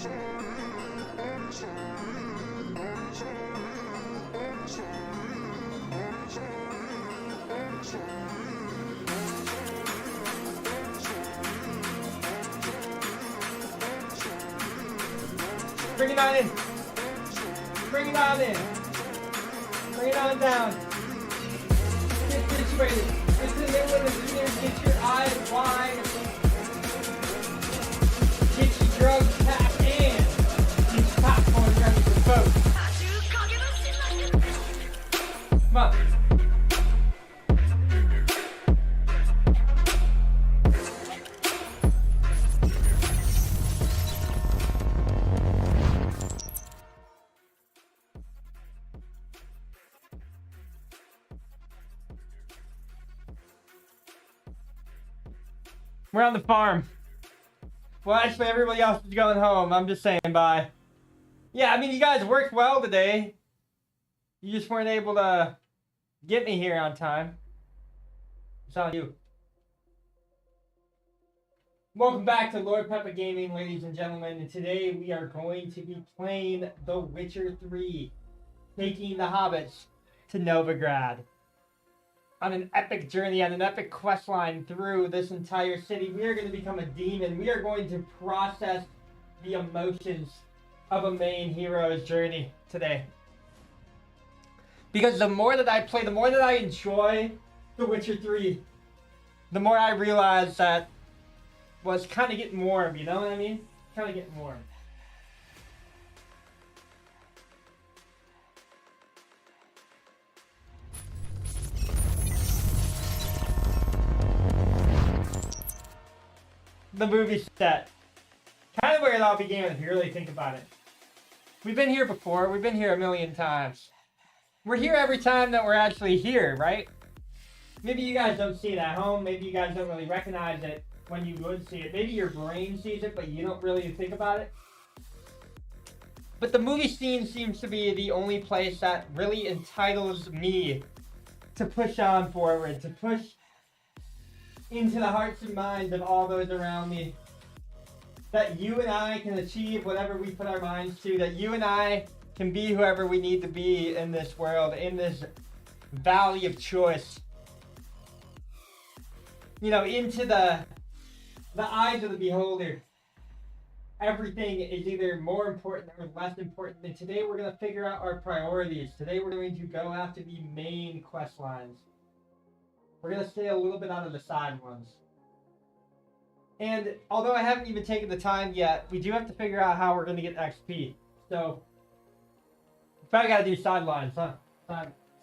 Bring it on in. Bring it on in. Bring it on down. Get situated. Get to the middle of the theater. Get your eyes wide. Get your drugs packed and get your popcorn ready for folks. Come on. We're on the farm. Well, actually, everybody else is going home. I'm just saying bye. Yeah, I mean, you guys worked well today. You just weren't able to get me here on time. It's on you. Welcome back to Lord Peppa Gaming, ladies and gentlemen. And today we are going to be playing The Witcher 3. Taking the hobbits to Novigrad. On an epic journey, on an epic questline through this entire city. We are going to become a demon. We are going to process the emotions of a main hero's journey today. Because the more that I play, the more that I enjoy The Witcher 3, the more I realize that was kind of getting warm, you know what I mean? Kind of getting warm. The movie set. Kind of where it all began, if you really think about it. We've been here before. We've been here a million times. We're here every time that we're actually here, right? Maybe you guys don't see it at home. Maybe you guys don't really recognize it when you would see it. Maybe your brain sees it, but you don't really think about it. But the movie scene seems to be the only place that really entitles me to push on forward, to push into the hearts and minds of all those around me. That you and I can achieve whatever we put our minds to. That you and I can be whoever we need to be in this world, in this valley of choice. You know, into the eyes of the beholder. Everything is either more important or less important. And today we're going to figure out our priorities. Today we're going to go after the main quest lines. We're going to stay a little bit out of the side ones. And although I haven't even taken the time yet, we do have to figure out how we're going to get XP. So, we probably got to do sidelines, huh?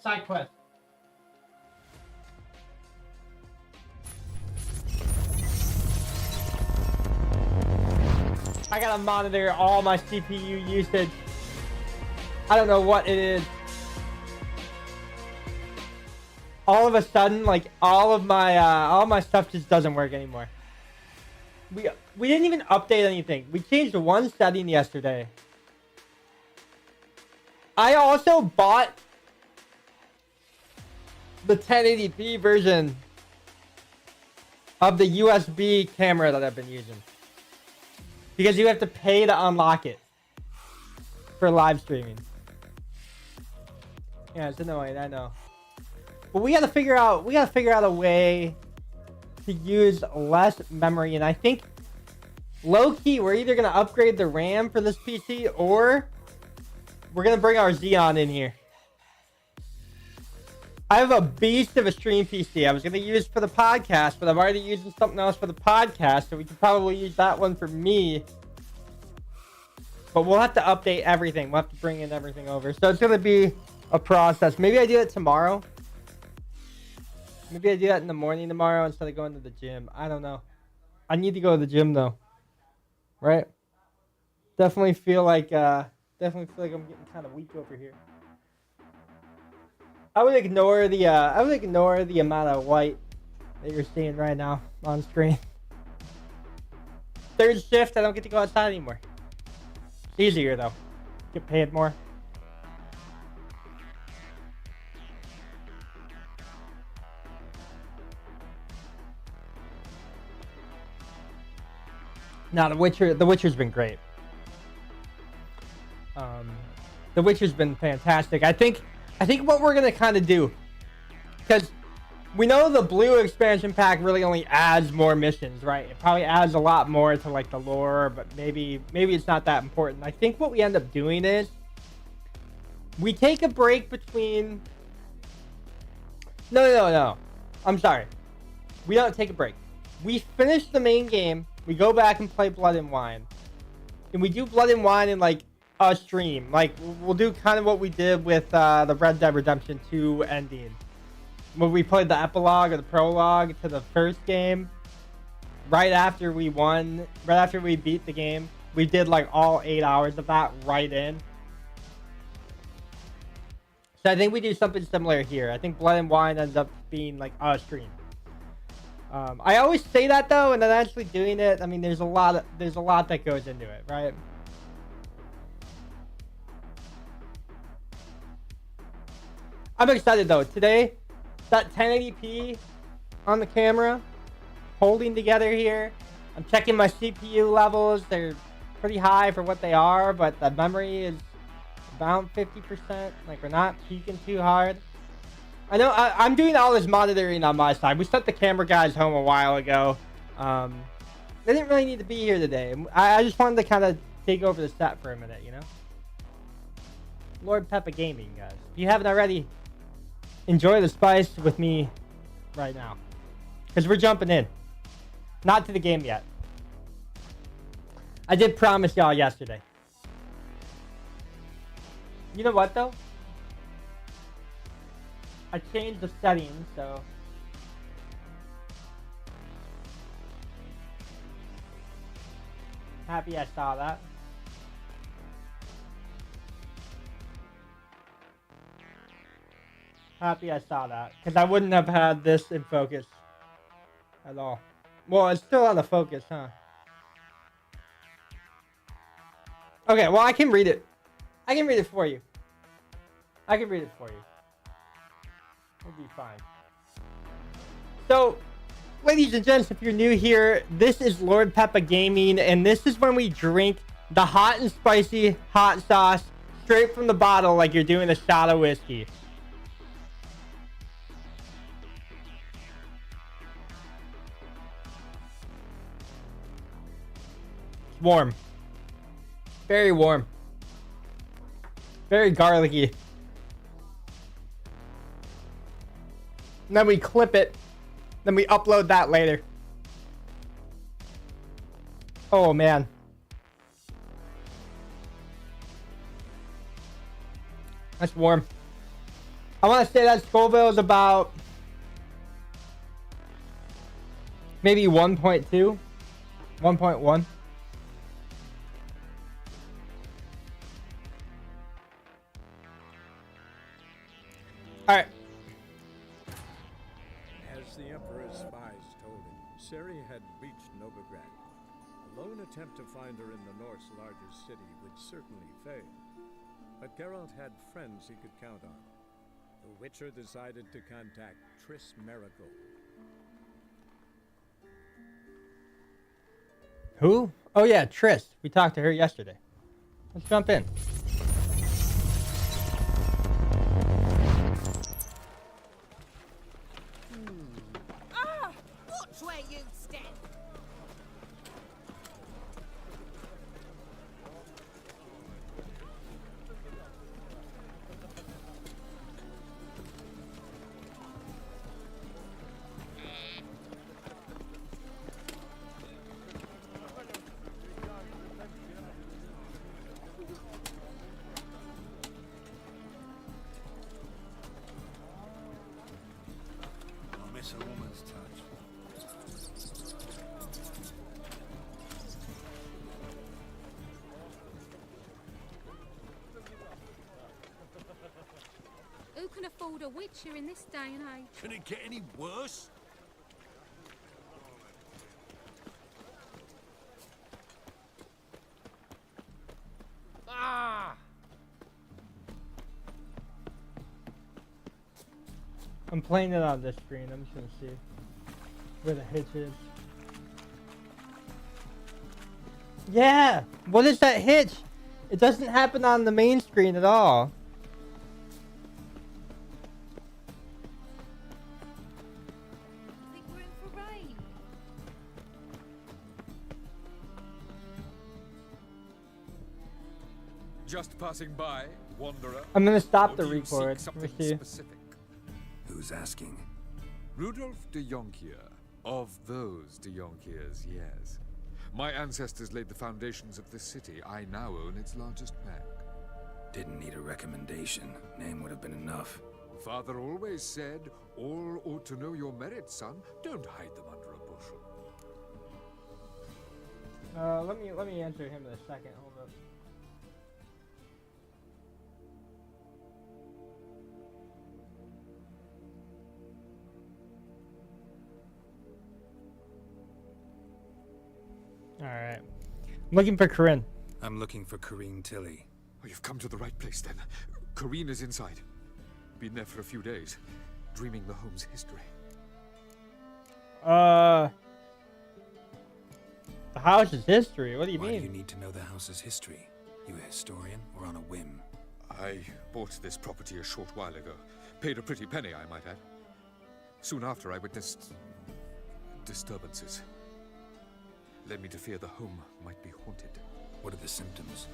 Side quest. I got to monitor all my CPU usage. I don't know what it is. All of a sudden, like all my stuff just doesn't work anymore. We didn't even update anything. We changed one setting yesterday. I also bought the 1080p version of the USB camera that I've been using. Because you have to pay to unlock it for live streaming. Yeah, it's annoying, I know. But we gotta figure out a way to use less memory, and I think low-key we're either gonna upgrade the RAM for this PC or we're gonna bring our Xeon in here. I have a beast of a stream PC I was gonna use for the podcast, but I'm already using something else for the podcast, so we could probably use that one for me. But we'll have to update everything. We'll have to bring in everything over. So it's gonna be a process. Maybe I do it tomorrow. Maybe I do that in the morning tomorrow instead of going to the gym. I don't know. I need to go to the gym though. Right? Definitely feel like I'm getting kind of weak over here. I would ignore the amount of white that you're seeing right now on screen. Third shift, I don't get to go outside anymore. It's easier though. Get paid more. Now, The Witcher's been great. The Witcher's been fantastic. I think what we're gonna kind of do, because we know the blue expansion pack really only adds more missions, right? It probably adds a lot more to like the lore, but maybe it's not that important. I think what we end up doing is we take a break between. No. I'm sorry. We don't take a break. We finish the main game. We go back and play Blood and Wine, and we do Blood and Wine in like a stream. Like we'll do kind of what we did with the Red Dead Redemption 2 ending, when we played the epilogue or the prologue to the first game. Right after we beat the game, we did like all 8 hours of that right in. So I think we do something similar here. I think Blood and Wine ends up being like a stream. I always say that though, and then actually doing it, I mean, there's a lot that goes into it, right? I'm excited though. Today, that 1080p on the camera, holding together here. I'm checking my CPU levels. They're pretty high for what they are, but the memory is about 50%. Like, we're not peaking too hard. I know I'm doing all this monitoring on my side. We sent the camera guys home a while ago. They didn't really need to be here today. I just wanted to kind of take over the set for a minute, you know? Lord Peppa Gaming, guys. If you haven't already, enjoy the spice with me right now, because we're jumping in. Not to the game yet. I did promise y'all yesterday. You know what though? I changed the settings, so happy I saw that. Happy I saw that, because I wouldn't have had this in focus at all. Well, it's still out of focus, huh? Okay, well, I can read it. I can read it for you. It'll be fine. So, ladies and gents, if you're new here, this is Lord Peppa Gaming, and this is when we drink the hot and spicy hot sauce straight from the bottle like you're doing a shot of whiskey. Warm. Very warm. Very garlicky. And then we clip it. Then we upload that later. Oh, man. That's warm. I want to say that Scoville is about maybe 1.2. 1.1. Alright. As the Emperor's spies told him, Ciri had reached Novigrad. A lone attempt to find her in the North's largest city would certainly fail. But Geralt had friends he could count on. The Witcher decided to contact Triss Merigold. Who? Oh yeah, Triss. We talked to her yesterday. Let's jump in. Watch where you step. Miss a woman's touch. Who can afford a Witcher in this day and age? Can it get any worse? I'm playing it on this screen. I'm just gonna see where the hitch is. Yeah! What is that hitch? It doesn't happen on the main screen at all. I think we're in for rain. Just passing by, wanderer. I'm gonna stop Or the do you record. seek Let me something see. specific? Who's asking? Rudolf de Jonkier. Of those de Jonkiers, yes. My ancestors laid the foundations of this city. I now own its largest bank. Didn't need a recommendation. Name would have been enough. Father always said, all ought to know your merits, son. Don't hide them under a bushel. Let me answer him in a second. Hold up. All right. I'm looking for Corinne. I'm looking for Corinne Tilly. Oh, you've come to the right place, then. Corinne is inside. Been there for a few days, dreaming the home's history. The house's history. What do you Why mean? do you need to know the house's history? You a historian or on a whim? I bought this property a short while ago. Paid a pretty penny, I might add. Soon after, I witnessed disturbances. Led me to fear the home might be haunted. What are the symptoms?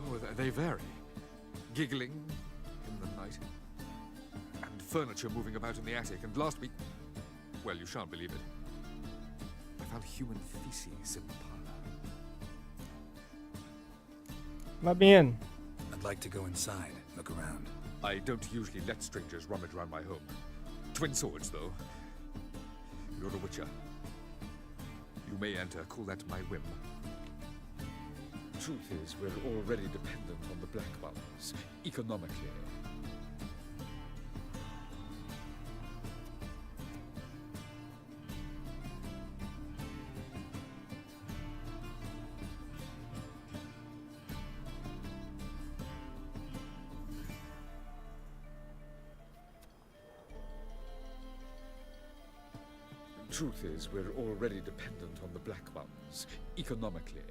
Oh, they vary. Giggling in the night. And furniture moving about in the attic. And last week, well, you shan't believe it, I found human feces in the parlor. Let me in. I'd like to go inside, look around. I don't usually let strangers rummage around my home. Twin swords, though. You're a witcher. You may enter, call that my whim. Truth is, we're already dependent on the black ones, economically. Truth is, we're already dependent on the black ones, economically.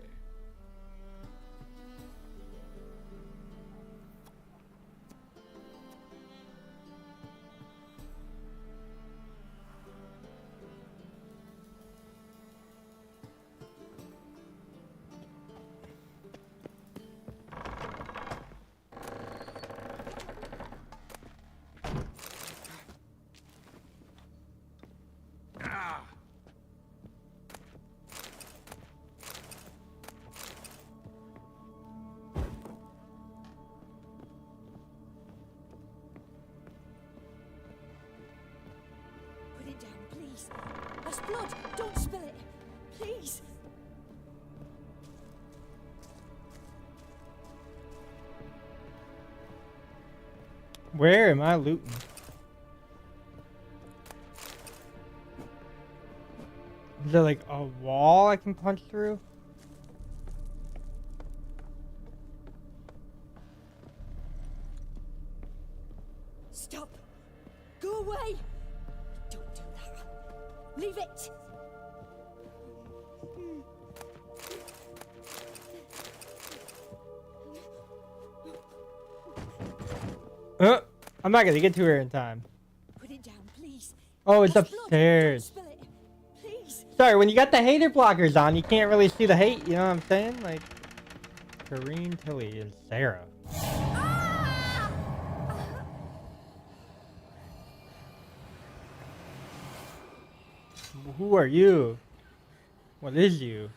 Put it down, please. There's blood. Don't spill it. Please. Where am I looting? Is there like a wall I can punch through? Stop. Go away. Don't do that. Leave it. I'm not gonna get to her in time. Put it down, please. Oh, it's There's blood. Don't upstairs. spill it. Please. Sorry, when you got the hater blockers on, you can't really see the hate, you know what I'm saying? Like, Corinne Tilly and Sarah. Who are you? What is you?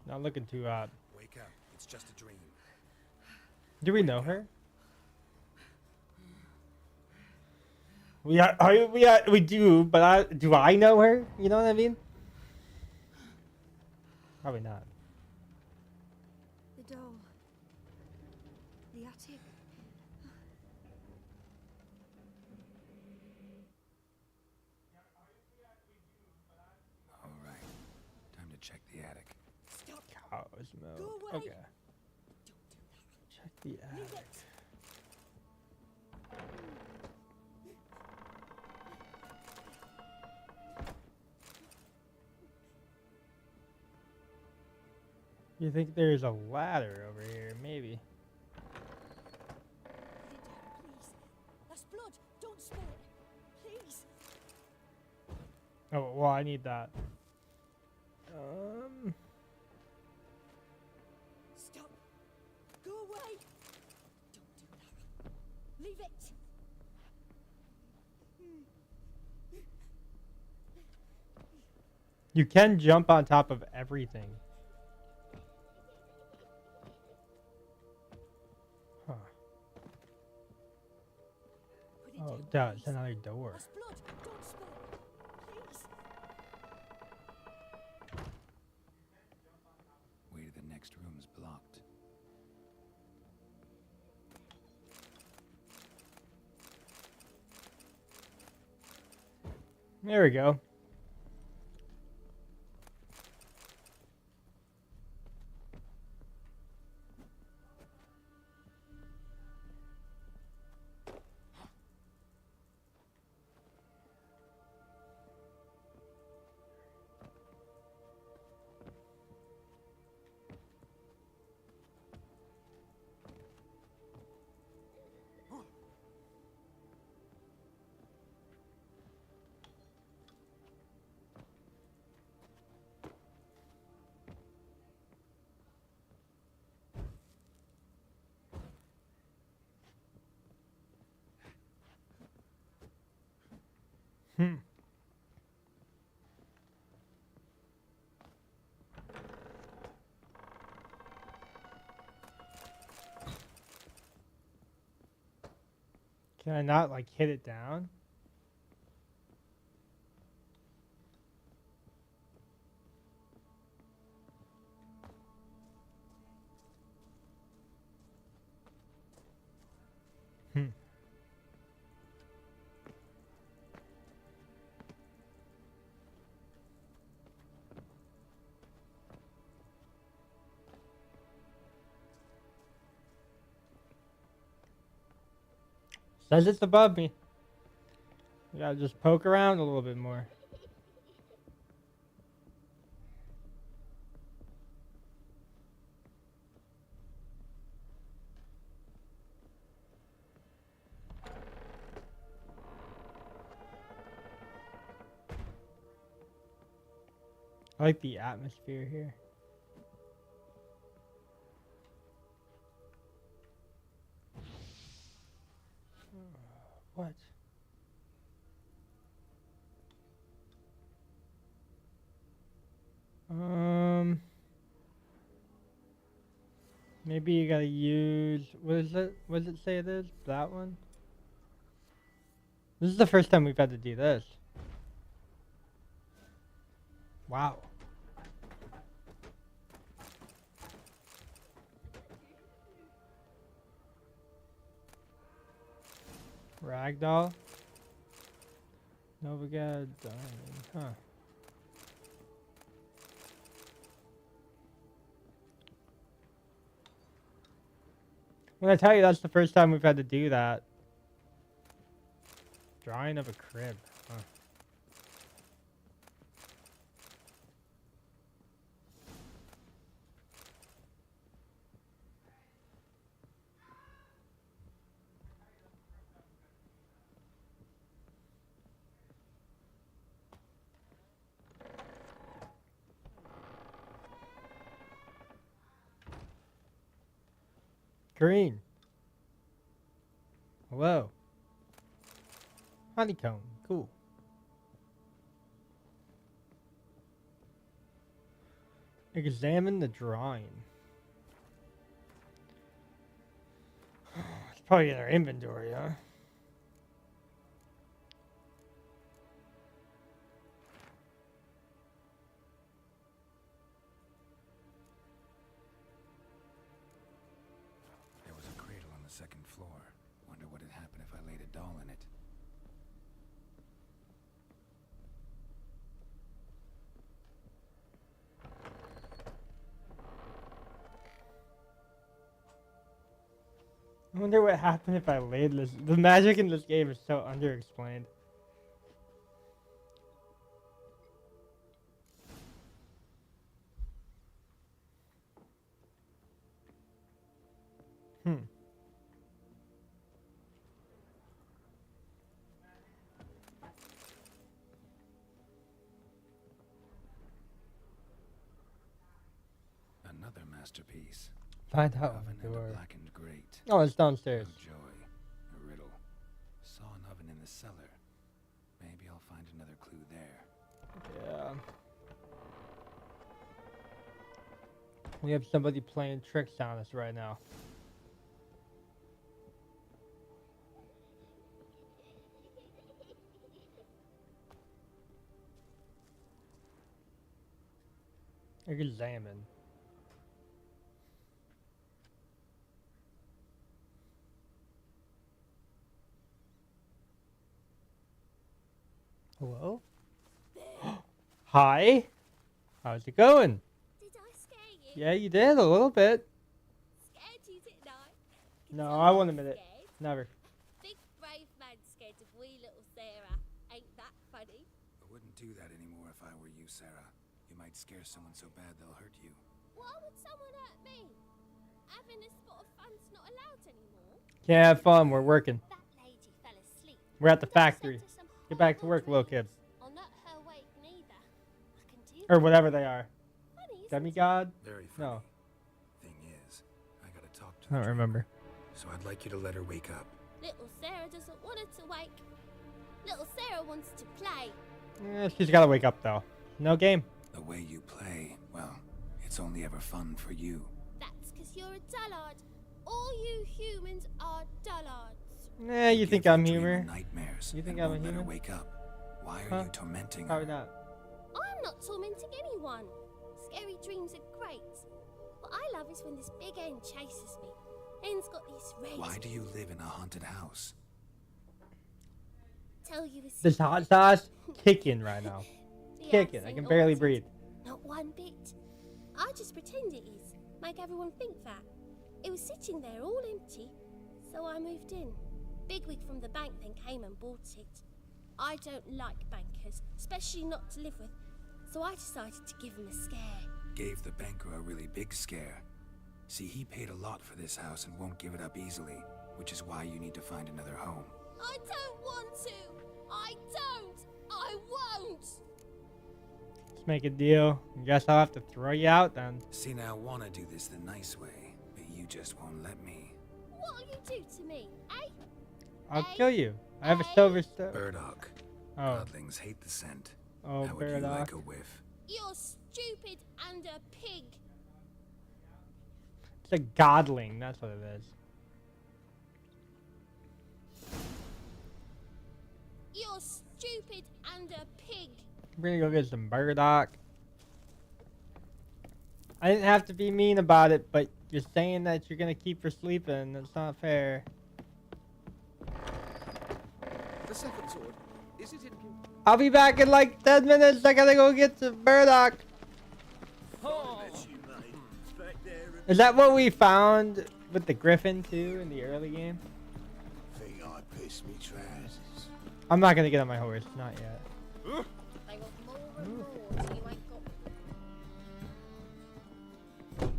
Not looking too odd. Wake up, it's just a dream. Do we know her? We do, but do I know her? You know what I mean? Probably not. The doll. The attic. All right, time to check the attic. Stop. Cow's milk. Go away. Okay. Don't do that. Check the Leave attic. it. You think there's a ladder over here? Maybe. Put it down, please. That's blood. Don't spill it. Please. Oh, well, I need that. Stop. Go away. Don't do that. Leave it. You can jump on top of everything. Huh. Put it Oh, down, it does. please. Another door. That's blood. Don't spill it. Please. Way to the next room's blocked. There we go. Hmm. Can I not, like, hit it down? Hmm. Says it's above me. I gotta just poke around a little bit more. I like the atmosphere here. What? Maybe you gotta use, what is it? What does it say it is? That one? This is the first time we've had to do this. Wow. Ragdoll? Novigrad Diamond, huh. When I tell you that's the first time we've had to do that. Drawing of a crib, huh. Green. Hello. Honeycomb. Cool. Examine the drawing. It's probably in our inventory, huh? There was a cradle on the second floor. Wonder what would happen if I laid a doll in it. I wonder what happened if I laid this. The magic in this game is so underexplained. masterpiece. Find out Oven the and a door. blackened grate. Oh, it's downstairs. No joy. A riddle. Saw an oven in the cellar. Maybe I'll find another clue there. Yeah. We have somebody playing tricks on us right now. Examine. Hello? Hi. How's it going? Did I scare you? Yeah, you did a little bit. Scared you, didn't I? Can No, tell I you won't I'm admit it. scared. Never. Big brave man scared of wee little Sarah. Ain't that funny? I wouldn't do that anymore if I were you, Sarah. You might scare someone so bad they'll hurt you. Why would someone hurt me? Having a spot of fun's not allowed anymore. Can't have fun. We're working. That lady fell asleep. We're at the And I factory. sent her some Get back to horrible work, little dreams. kids. I'll not her wake neither. I can deal Or with whatever they are. it. Funny, isn't it? Demigod? Very funny. No. Thing is, I gotta talk to I don't the remember. dreamer, so I'd like you to let her wake up. Little Sarah doesn't want her to wake. Little Sarah wants to play. She's gotta wake up though. No game. The way you play, well, it's only ever fun for you. That's because you're a dullard. All you humans are dullards. Nah, you think Give the I'm dreamer humor? Nightmares. You think and I'm a won't let her human? wake up. Why are Huh? you tormenting Probably her? not. I'm not tormenting anyone. Scary dreams are great. What I love is when this big hen chases me. Hen's got these red. Why do you live in a haunted house? Tell you a This secret. hot sauce kicking right now. The Kicking. house I ain't can barely haunted. breathe. Not one bit. I just pretend it is. Make everyone think that. It was sitting there all empty, so I moved in. Bigwig from the bank then came and bought it. I don't like bankers, especially not to live with, so I decided to give him a scare. Gave the banker a really big scare. See, he paid a lot for this house and won't give it up easily, which is why you need to find another home. I don't want to. I don't. I won't. Let's make a deal. Guess I'll have to throw you out then. See, now I want to do this the nice way, but you just won't let me. What'll you do to me, eh? I'll Hey, kill you. I have a hey. silver star. Burdock. Oh, Godlings hate the scent. oh, How would you like Burdock. a whiff? You're stupid and a pig. It's a godling. That's what it is. You're stupid and a pig. We're gonna go get some Burdock. I didn't have to be mean about it, but you're saying that you're gonna keep her sleeping. That's not fair. The second sword, is it in... I'll be back in like 10 minutes. I gotta go get some Burdock. Is that what we found with the Griffin too in the early game? Think I pissed me trousers. I'm not gonna get on my horse, not yet. They want more and more till you ain't got them.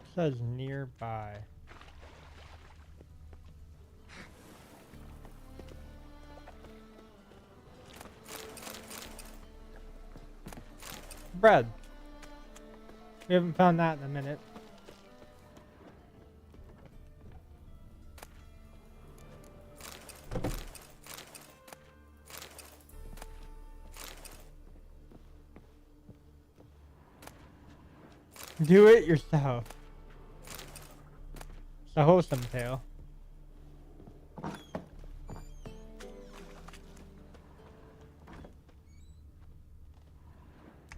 It says nearby. Bread. We haven't found that in a minute. Do it yourself. It's a wholesome tale.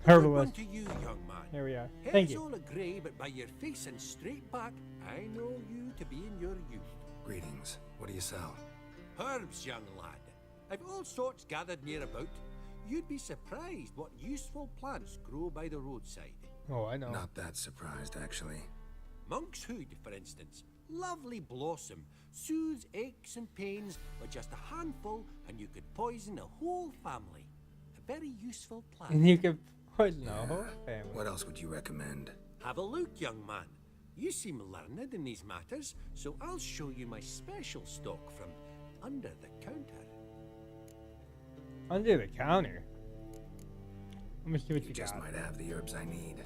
Good one Herbalist. to you, young man. There we are. Hair's Thank you. all a grey, but by your face and straight back, I know you to be in your youth. Greetings. What do you sell? Herbs, young lad. I've all sorts gathered near about. You'd be surprised what useful plants grow by the roadside. Oh, I know. Not that surprised, actually. Monk's hood, for instance. Lovely blossom. Soothes aches and pains with just a handful, and you could poison a whole family. A very useful plant. And you could poison a whole family. What else would you recommend? Have a look, young man. You seem learned in these matters, so I'll show you my special stock from under the counter. Under the counter. Let me see what You you just got. might have the herbs I need.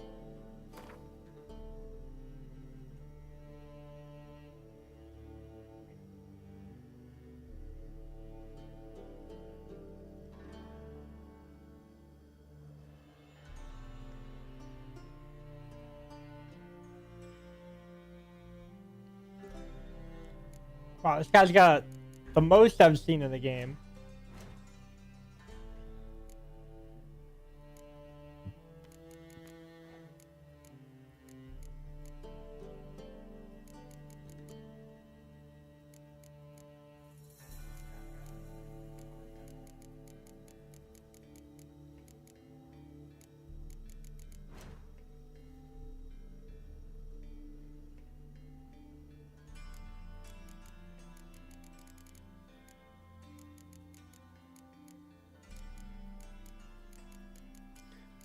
Wow, this guy's got the most I've seen in the game.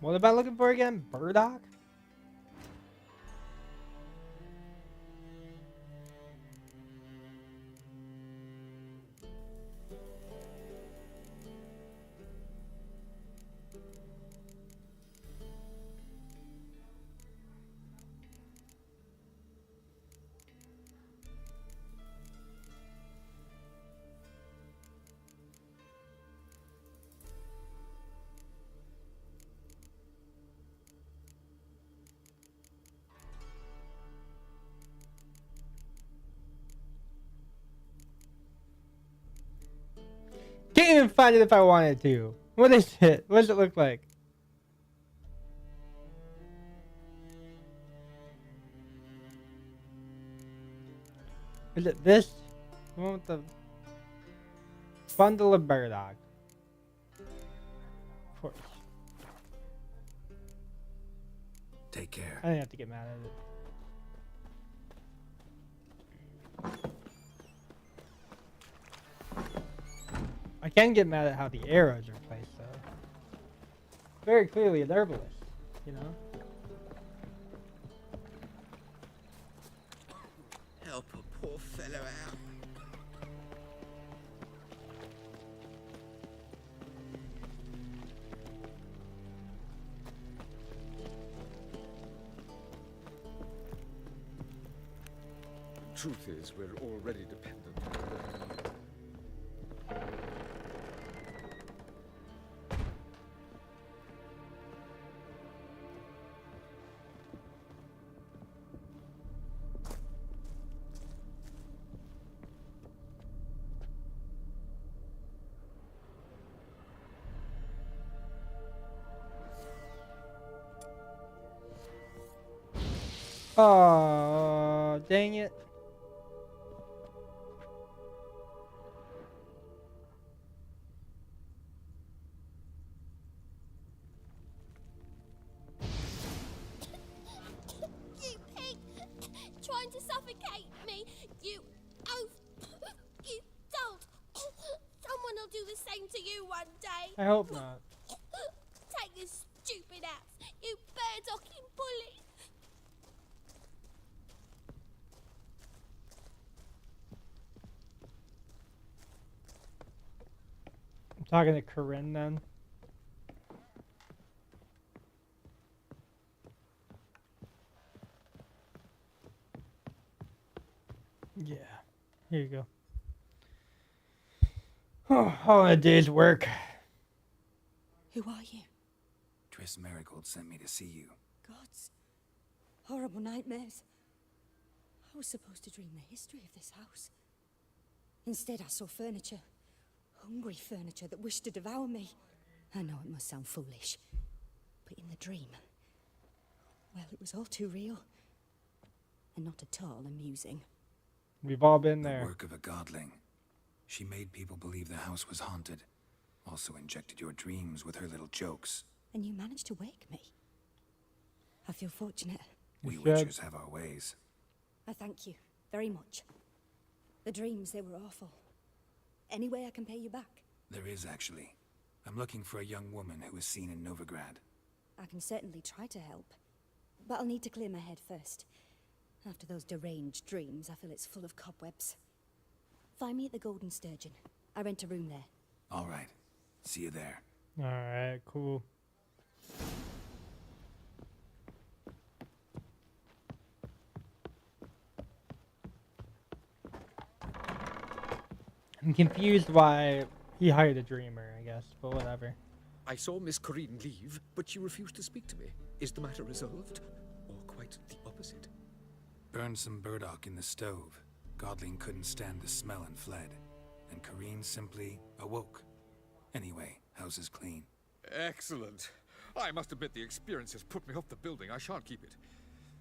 What am I looking for again? Burdock? Can't even find it if I wanted to. What is it? What does it look like? Is it this? The one with the bundle of burdock. Of course. Take care. I didn't have to get mad at it. I can get mad at how the arrows are placed, though. Very clearly an herbalist, you know? Help a poor fellow out. Truth is, we're already dependent on them. Oh, dang it. You pig! Trying to suffocate me! You oaf! You dolt! Someone will do the same to you one day! I hope not. Take this stupid axe, you bear-docking bully! I'm talking to Corinne then. Yeah, here you go. Oh, all in a day's work. Who are you? Triss Marigold sent me to see you. Gods. Horrible nightmares. I was supposed to dream the history of this house. Instead, I saw furniture. Hungry furniture that wished to devour me. I know it must sound foolish. But in the dream, well, it was all too real. And not at all amusing. We've all been The there. work of a godling. She made people believe the house was haunted. Also injected your dreams with her little jokes. And you managed to wake me. I feel fortunate. We should. witchers have our ways. I thank you very much. The dreams, they were awful. Any way I can pay you back? There is, actually. I'm looking for a young woman who was seen in Novigrad. I can certainly try to help. But I'll need to clear my head first. After those deranged dreams, I feel it's full of cobwebs. Find me at the Golden Sturgeon. I rent a room there. All right. See you there. Alright, cool. I'm confused why he hired a dreamer, I guess, but whatever. I saw Miss Corinne leave, but she refused to speak to me. Is the matter resolved? Or quite the opposite? Burned some burdock in the stove. Godling couldn't stand the smell and fled. And Corinne simply awoke. Anyway, house is clean. Excellent. I must admit the experience has put me off the building. I shan't keep it.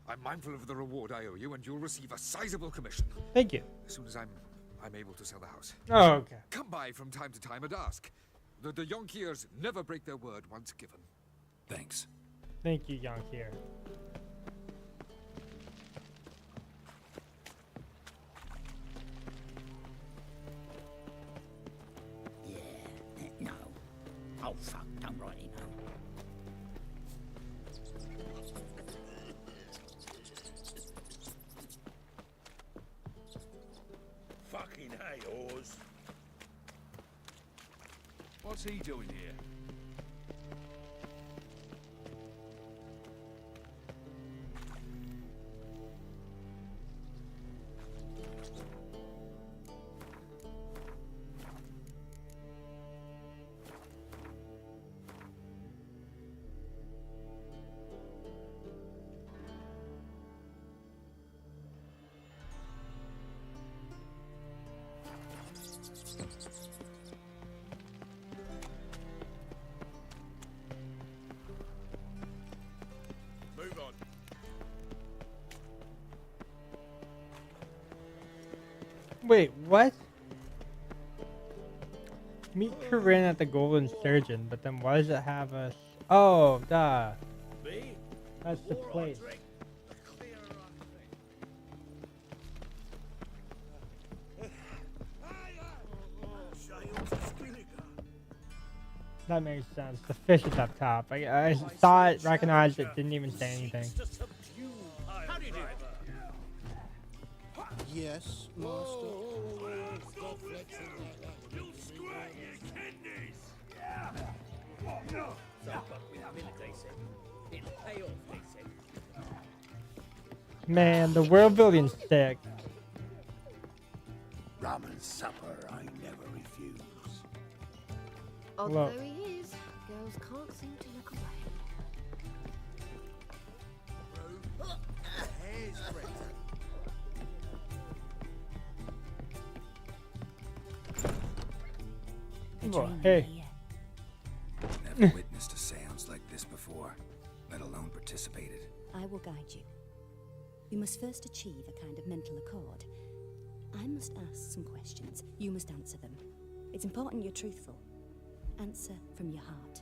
I'm mindful of the reward I owe you, and you'll receive a sizable commission. Thank you. As soon as I'm able to sell the house. Oh, okay. Come by from time to time and ask. The Yonkiers never break their word once given. Thanks. Thank you, Yonkier. Yeah, no. Oh, fuck, don't write it, no. Fucking hey, Oz. What's he doing here? Move on. Wait, what? Meet Corinne at the Golden Sturgeon, but then why does it have us? Oh, duh. Me? That's the All I place. drink, the clearer I think. That makes sense. The fish is up top. I saw it, recognized it, didn't even say anything. How do you do? Yes, master. You'll scratch your kidneys! Suck up with Miller, they said. It'll pay off, they said. Man, the world building's sick. Rum and supper I never refuse. Although he is, girls can't seem to look away. A Well, dream hey. here. Never witnessed a seance like this before, let alone participated. I will guide you. You must first achieve a kind of mental accord. I must ask some questions. You must answer them. It's important you're truthful. Answer from your heart.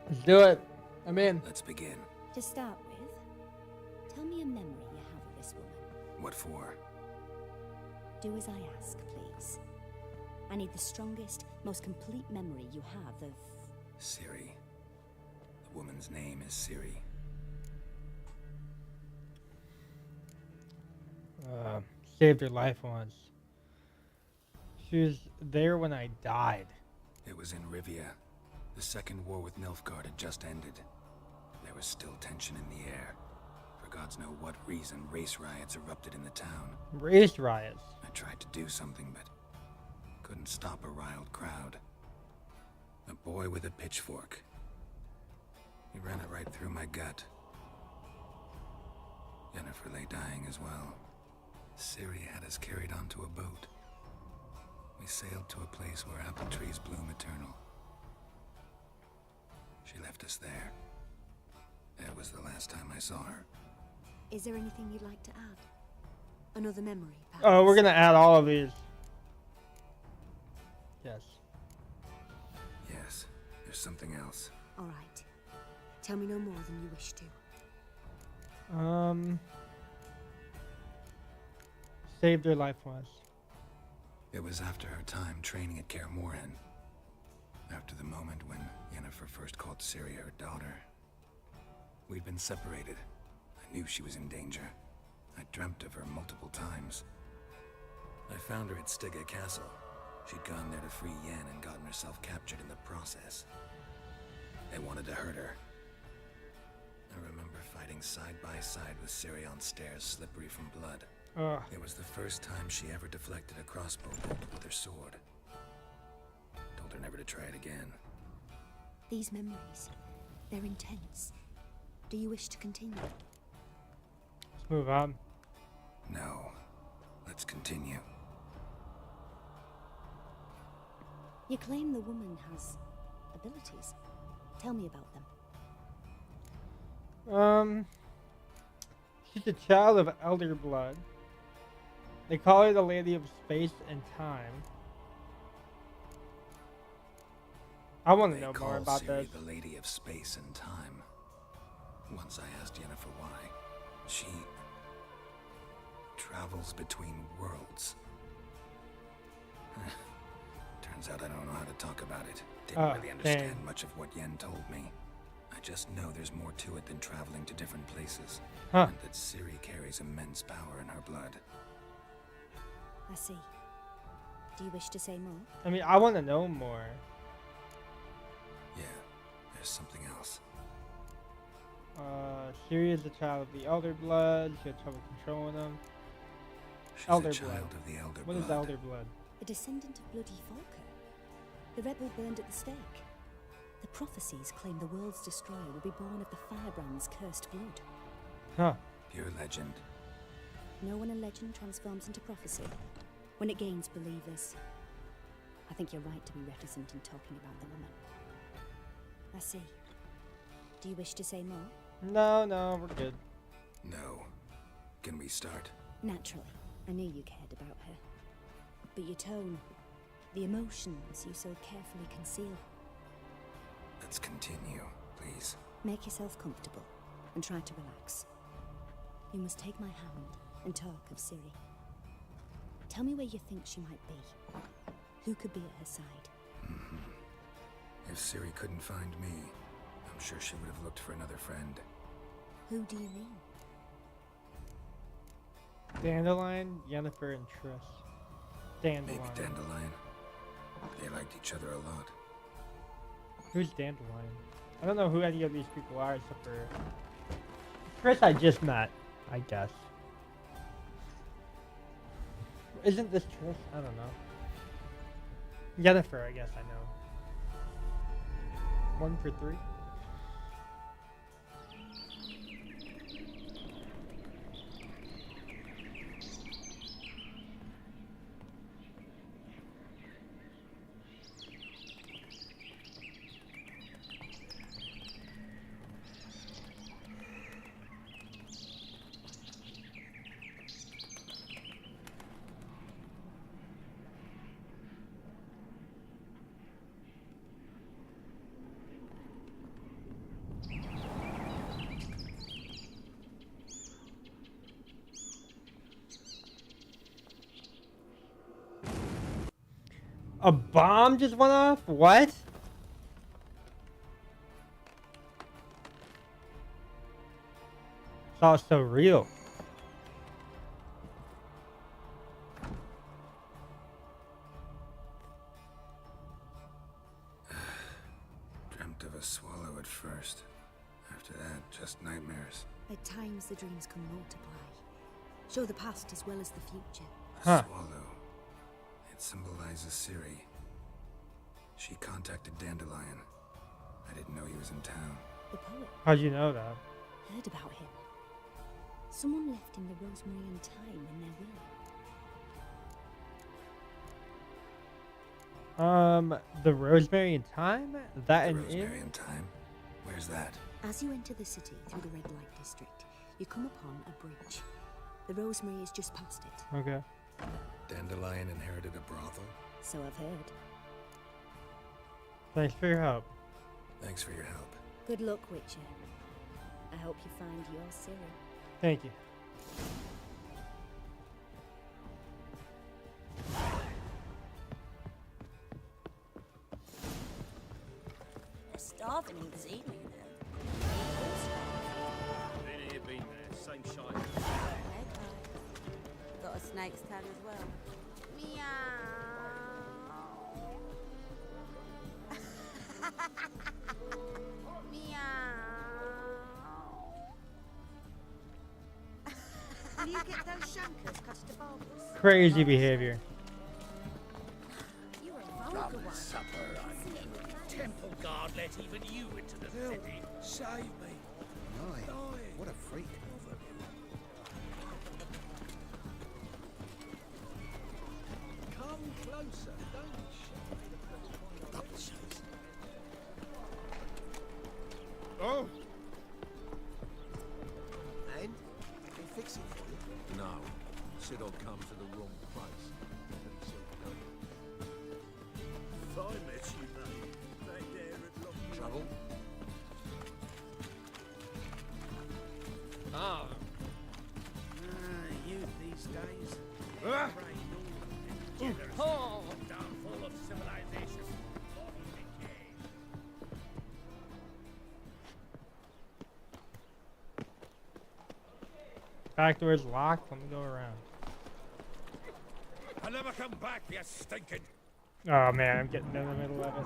Let's do it. I'm in. Let's begin. To start with, tell me a memory you have of this woman. What for? Do as I ask, please. I need the strongest, most complete memory you have of... Siri. The woman's name is Siri. Saved her life once. She was there when I died. It was in Rivia. The second war with Nilfgaard had just ended. There was still tension in the air. For God's know what reason, race riots erupted in the town. Race riots. I tried to do something, but couldn't stop a riled crowd. A boy with a pitchfork. He ran it right through my gut. Jennifer lay dying as well. Siri had us carried onto a boat. We sailed to a place where apple trees bloom eternal. She left us there. That was the last time I saw her. Is there anything you'd like to add? Another memory, perhaps? Oh, we're gonna add all of these. Yes. Yes, there's something else. All right. Tell me no more than you wish to. Saved her life was. It was after her time training at Kaer Morhen. After the moment when Yennefer first called Ciri her daughter. We'd been separated. I knew she was in danger. I dreamt of her multiple times. I found her at Stygga Castle. She'd gone there to free Yen and gotten herself captured in the process. They wanted to hurt her. I remember fighting side by side with Ciri on stairs slippery from blood. It was the first time she ever deflected a crossbow bolt with her sword. Told her never to try it again. These memories, they're intense. Do you wish to continue? Let's move on. No. Let's continue. You claim the woman has abilities. Tell me about them. She's a child of elder blood. They call her the Lady of Space and Time. I want to know more about Ciri this. the Lady of Space and Time. Once I asked Yennefer why. She travels between worlds. Turns out I don't know how to talk about it. Didn't really understand much of what Yen told me. I just know there's more to it than traveling to different places. And that Ciri carries immense power in her blood. I see. Do you wish to say more? I mean, I want to know more. Yeah, there's something else. Ciri is a child of the Elder Blood. She had trouble controlling them. She's Elder a child Blood. of the Elder What Blood. is Elder Blood? A descendant of bloody Falker. The rebel burned at the stake. The prophecies claim the world's destroyer will be born of the Firebrand's cursed blood. Huh. Pure legend. Know when a legend transforms into prophecy? When it gains believers. I think you're right to be reticent in talking about the woman. I see. Do you wish to say more? No, we're good. No. Can we start? Naturally. I knew you cared about her. But your tone, the emotions you so carefully conceal. Let's continue, please. Make yourself comfortable and try to relax. You must take my hand and talk of Ciri. Tell me where you think she might be. Who could be at her side? If Ciri couldn't find me, I'm sure she would have looked for another friend. Who do you mean? Dandelion, Yennefer, and Triss. Dandelion. Maybe Dandelion. They liked each other a lot. Who's Dandelion? I don't know who any of these people are except for Triss. I just met, I guess. Isn't this Triss? I don't know. Yennefer, I guess I know. 1 for 3. A bomb just went off? What? It's all so real. Dreamt of a swallow at first. After that, just nightmares. At times the dreams can multiply. Show the past as well as the future. A swallow. It symbolizes Ciri. She contacted Dandelion. I didn't know he was in town. The poet. How'd you know that? Heard about him. Someone left him the rosemary and thyme in their will. The rosemary and thyme? That The an rosemary inn? and thyme? Where's that? As you enter the city through the red light district, you come upon a bridge. The Rosemary is just past it. Okay. Dandelion inherited a brothel? So I've heard. Thanks for your help. Thanks for your help. Good luck, Witcher. I hope you find your Ciri. Thank you. They're starving in this evening, Been here, been there. Same shite. Got a snake's tail as well. Will you get those shankers, Custobaldus? Crazy behavior. You're a vulgar Rum one. and supper, I never refuse. Temple guard let even you into the city. Save me. Aye. What a freak. Come closer. Don't shy. Nonsense. Oh! And? Can fix it for you? No. Said I'd come to the wrong place. Pretty self-done. If I met you, mate, back there at Lock Trouble? Ah. Youth these days. Ah. Oh. Downfall of civilization. Back door's locked. Let me go around. I'll never come back, you stinking. Oh man, I'm getting in the middle of it.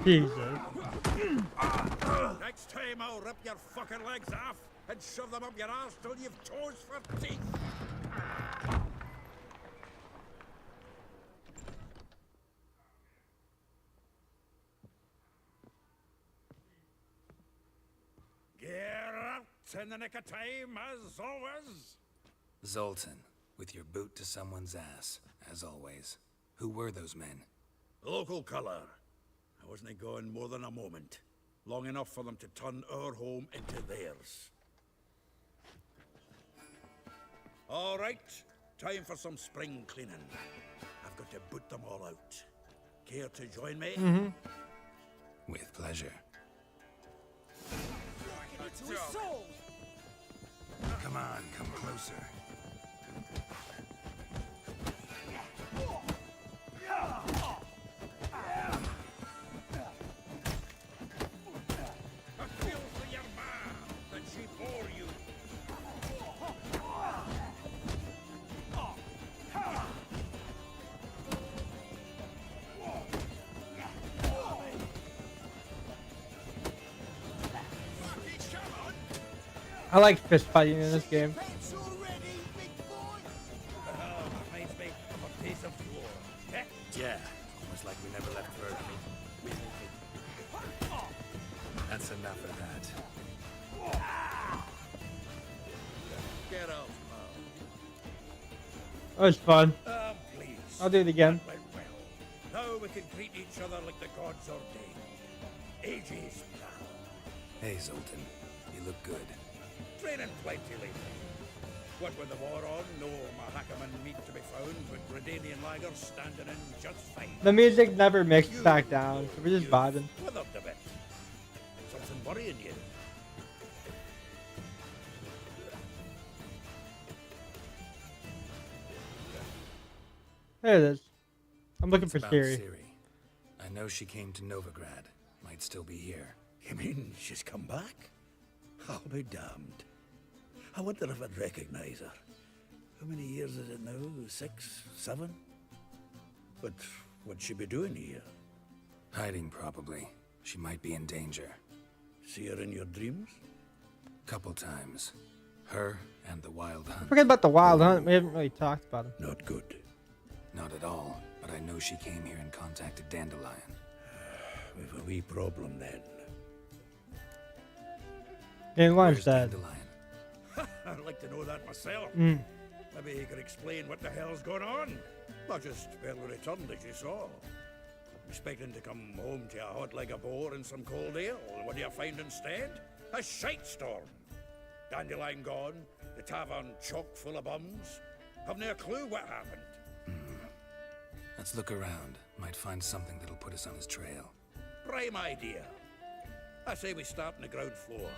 Jesus. Next time I'll rip your fucking legs off and shove them up your arse till you've toes for teeth. Get out in the nick of time, as always. Zoltan, with your boot to someone's ass, as always. Who were those men? Local colour. I wasn't gone more than a moment. Long enough for them to turn our home into theirs. All right, time for some spring cleaning. I've got to boot them all out. Care to join me? With pleasure. Come on, come closer. I feel for your ma that she bore you. I like fist fighting in this game. Reminds me of a piece of floor. Eh? Yeah, almost like we never left Earth. That's enough of that. Get out, That was fun. please. I'll do it again. Went well. Now we can treat each other like the gods ordained. Ages, pal. Hey, Zoltan, you look good. Training plenty lately. What with the war on, no Mahakaman meat to be found, but Redanian lagers standing in just fine. The music never mixed back down, so we're just vibing. Withered a bit. Something worrying you. There it is. I'm looking It's for about Ciri. Ciri. I know she came to Novigrad. Might still be here. You mean she's come back? I'll be damned. I wonder if I'd recognize her. How many years is it now? 6, 7? But what'd she be doing here? Hiding, probably. She might be in danger. See her in your dreams? Couple times. Her and the Wild Hunt. Forget about the Wild Hunt. We haven't really talked about him. Not good. Not at all, but I know she came here and contacted Dandelion. We've a wee problem then. Dandelion's Where's dead. Dandelion? I'd like to know that myself. Mm. Maybe he could explain what the hell's going on. Not just barely returned as you saw. Expecting to come home to a hot like a boar and some cold ale? What do you find instead? A shite storm. Dandelion gone, the tavern chock full of bums. Have no clue what happened. Let's look around. Might find something that'll put us on his trail. Prime idea. I say we start on the ground floor.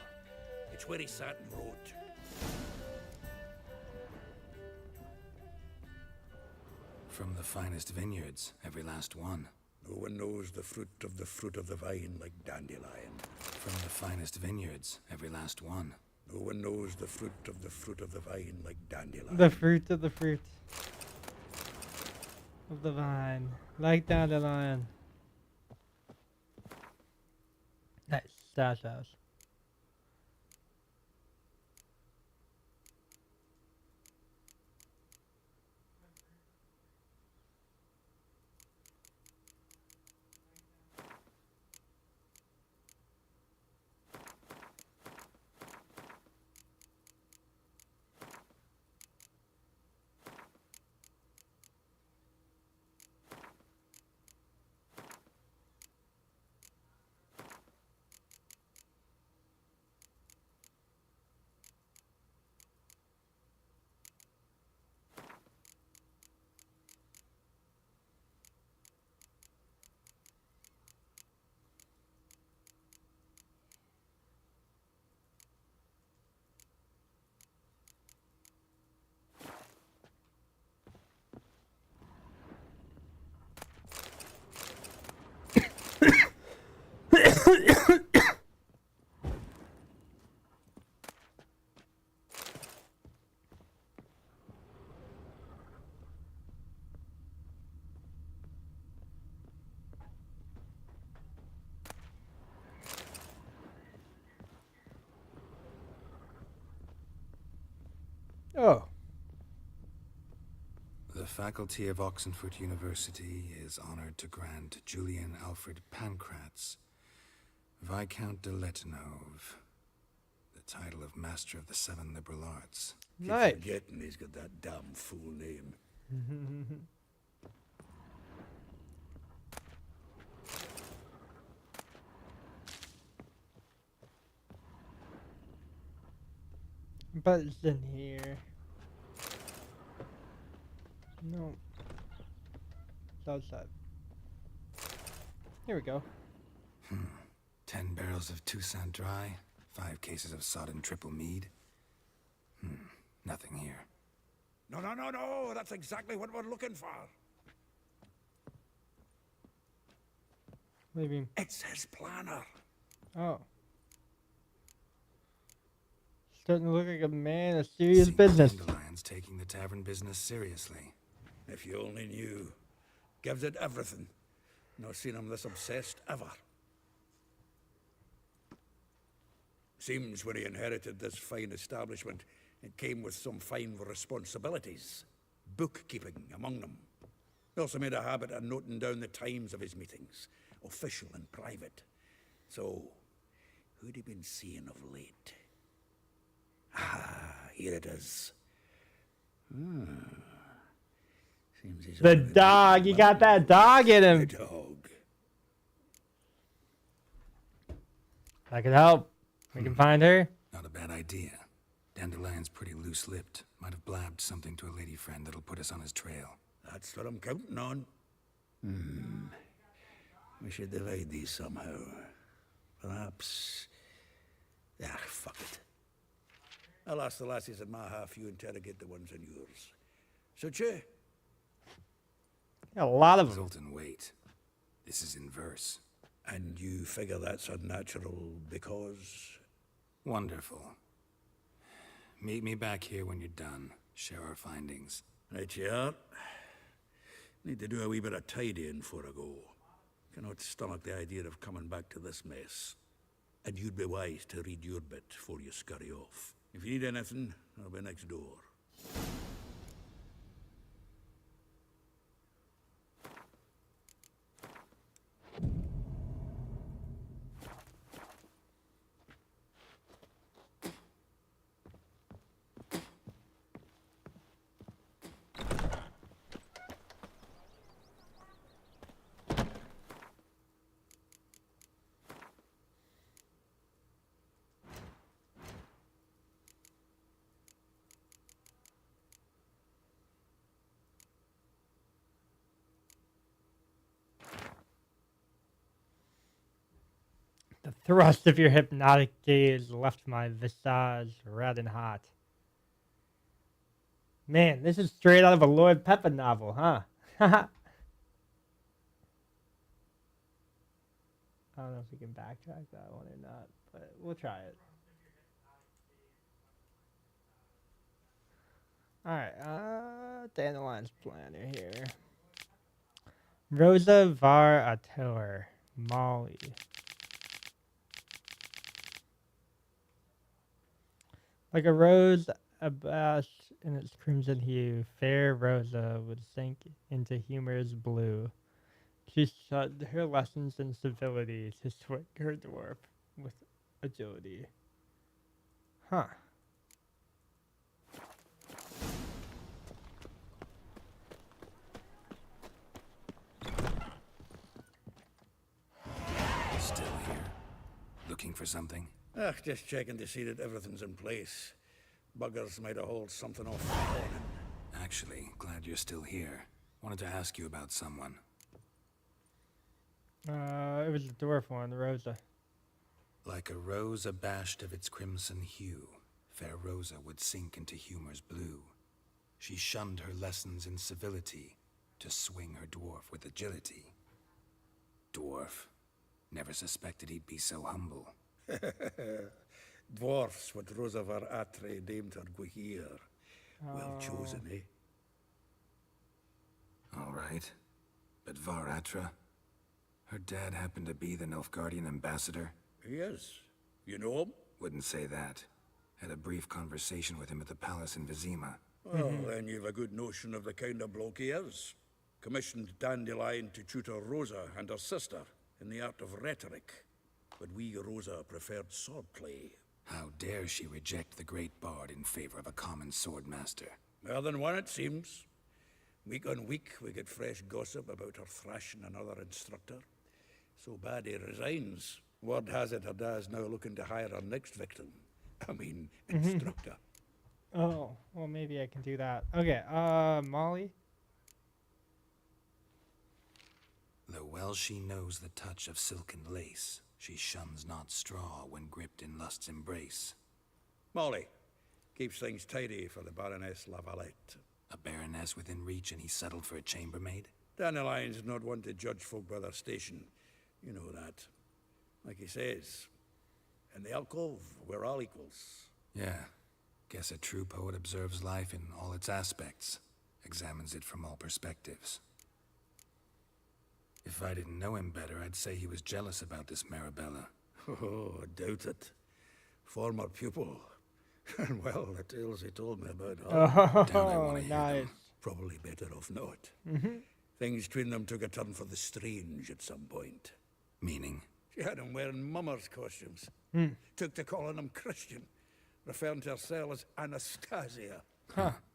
It's where he sat and wrote. From the finest vineyards, every last one. No one knows the fruit of the vine like Dandelion. From the finest vineyards, every last one. No one knows the fruit of the vine like Dandelion. The fruit of the fruit of the vine, like Dandelion. Nice. Stash house. Oh. The faculty of Oxenford University is honored to grant Julian Alfred Pancratz, Viscount de Letenove, the title of Master of the Seven Liberal Arts. Nice. Keep forgetting he's got that damn fool name. But it's in here. No. It's outside. Here we go. 10 barrels of Toussaint Dry, 5 cases of sodden triple mead. Nothing here. No, that's exactly what we're looking for. What do you mean? It's his planner. Oh. Starting to look like a man of serious business. Dandelion's taking the tavern business seriously. If you only knew. Gives it everything. Not seen him this obsessed ever. Seems when he inherited this fine establishment, it came with some fine responsibilities. Bookkeeping among them. He also made a habit of noting down the times of his meetings, official and private. So, who'd he been seeing of late? Ah, here it is. Seems he's The dog, you got that dog in him. The dog. I can help. We can find her. Not a bad idea. Dandelion's pretty loose-lipped. Might have blabbed something to a lady friend that'll put us on his trail. That's what I'm counting on. We should divide these somehow. Perhaps... fuck it. I'll ask the lassies in my half, you interrogate the ones in yours. Suit you? Got a lot of them. Zoltan, wait. This is in verse. And you figure that's unnatural because... Wonderful. Meet me back here when you're done. Share our findings. Right you are. Need to do a wee bit of tidying before I go. Cannot stomach the idea of coming back to this mess. And you'd be wise to read your bit before you scurry off. If you need anything, I'll be next door. thrust of your hypnotic gaze left my visage red and hot. Man, this is straight out of a Lord Peppa novel, huh? I don't know if we can backtrack that one or not, but we'll try it. Alright, Dandelion's planner here. Rosa var Ator, Molly. Like a rose abashed in its crimson hue, fair Rosa would sink into humor's blue. She shunned her lessons in civility to swing her dwarf with agility. Huh. Still here? Looking for something? Just checking to see that everything's in place. Buggers might have hauled something off the morning. Actually, glad you're still here. Wanted to ask you about someone. It was the dwarf one, Rosa. Like a rose abashed of its crimson hue, fair Rosa would sink into humor's blue. She shunned her lessons in civility to swing her dwarf with agility. Dwarf. Never suspected he'd be so humble. Dwarfs what Rosa var Atre deemed her Guihir. Well chosen, eh? All right. But Var Atra? Her dad happened to be the Nilfgaardian ambassador? He is. You know him? Wouldn't say that. Had a brief conversation with him at the palace in Vizima. Well, then you've a good notion of the kind of bloke he is. Commissioned Dandelion to tutor Rosa and her sister in the art of rhetoric. But we, Rosa, preferred swordplay. How dare she reject the great bard in favor of a common swordmaster? More than one, it seems. Week on week, we get fresh gossip about her thrashing another instructor. So bad he resigns. Word has it her dad's now looking to hire her next victim. I mean, instructor. Oh, well, maybe I can do that. Okay, Molly? Though well she knows the touch of silken lace, she shuns not straw when gripped in lust's embrace. Molly keeps things tidy for the Baroness Lavalette. A baroness within reach and he settled for a chambermaid? Dandelion's not one to judge folk by their station. You know that. Like he says, in the alcove, we're all equals. Yeah. Guess a true poet observes life in all its aspects, examines it from all perspectives. If I didn't know him better, I'd say he was jealous about this Marabella. Oh, I doubt it. Former pupil. And well, the tales he told me about her. Don't I want to hear nice. them? Probably better off not. Things between them took a turn for the strange at some point. Meaning? She had him wearing mummers' costumes. Took to calling him Christian, referring to herself as Anastasia.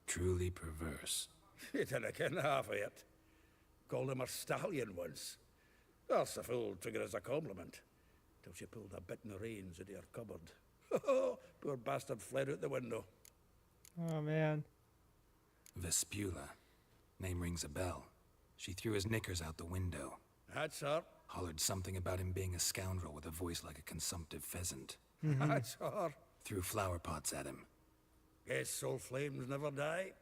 Truly perverse. She didn't ken half of it. Called him a stallion once. That's the fool took it as a compliment. Till she pulled a bit in the reins into her cupboard. Poor bastard fled out the window. Oh, man. Vespula. Name rings a bell. She threw his knickers out the window. That's her. Hollered something about him being a scoundrel with a voice like a consumptive pheasant. That's her. Threw flower pots at him. Guess soul flames never die.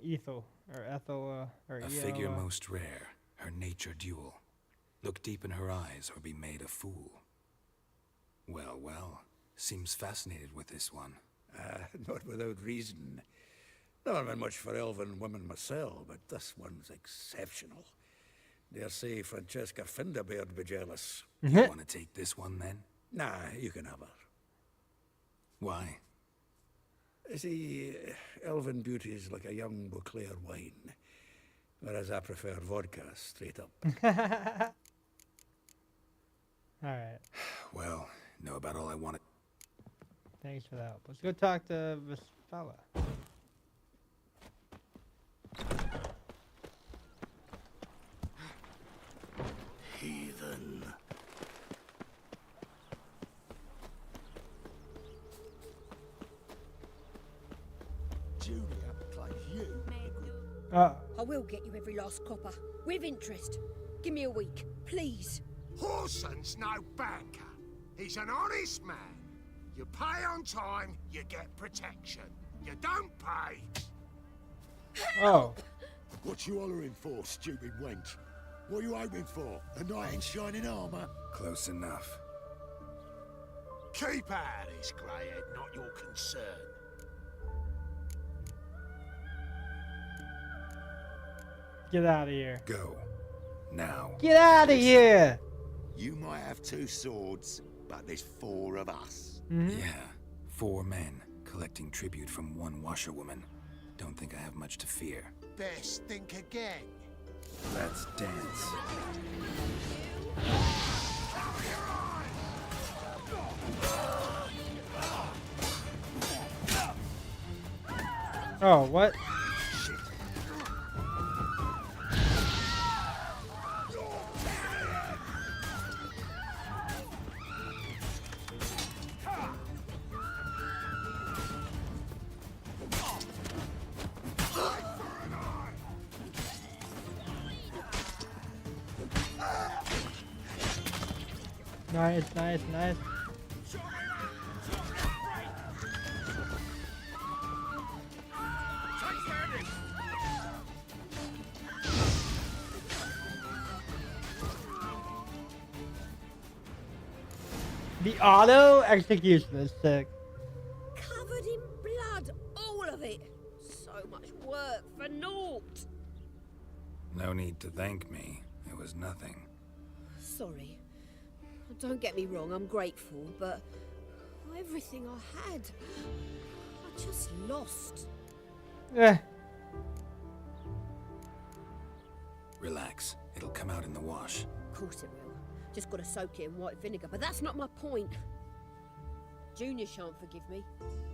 Ethel, or A figure most rare, her nature dual. Look deep in her eyes or be made a fool. Well, well, seems fascinated with this one. Not without reason. Never been much for elven women myself, but this one's exceptional. Dare say Francesca Finderbeard be jealous. You want to take this one then? Nah, you can have her. Why? See, elven beauty's like a young Beauclair wine, whereas I prefer vodka straight up. Alright, Well, know about all I wanted. thanks for the help. Let's go talk to this fella. Heathen. Julia plays you. Uh, I will get you every last copper. With interest. Give me a week, please. Horson's no banker. He's an honest man. You pay on time, you get protection. You don't pay. Oh. What you hollering for, stupid wench? What are you hoping for? A knight in shining armour? Close enough. Keep out of this, greyhead, not your concern. Get out of here. Go. Now. Get out of here. You might have 2 swords, but there's 4 of us. Mm-hmm. Yeah. 4 men collecting tribute from 1 washerwoman. Don't think I have much to fear. Best think again. Let's dance. Oh, what? Nice, nice, nice. The auto execution is sick. Covered in blood, all of it. So much work for naught. No need to thank me. It was nothing. Sorry. Don't get me wrong, I'm grateful, but everything I had, I just lost. Eh. Relax. It'll come out in the wash. Of course it will. Just gotta soak it in white vinegar, but that's not my point. Junior shan't forgive me.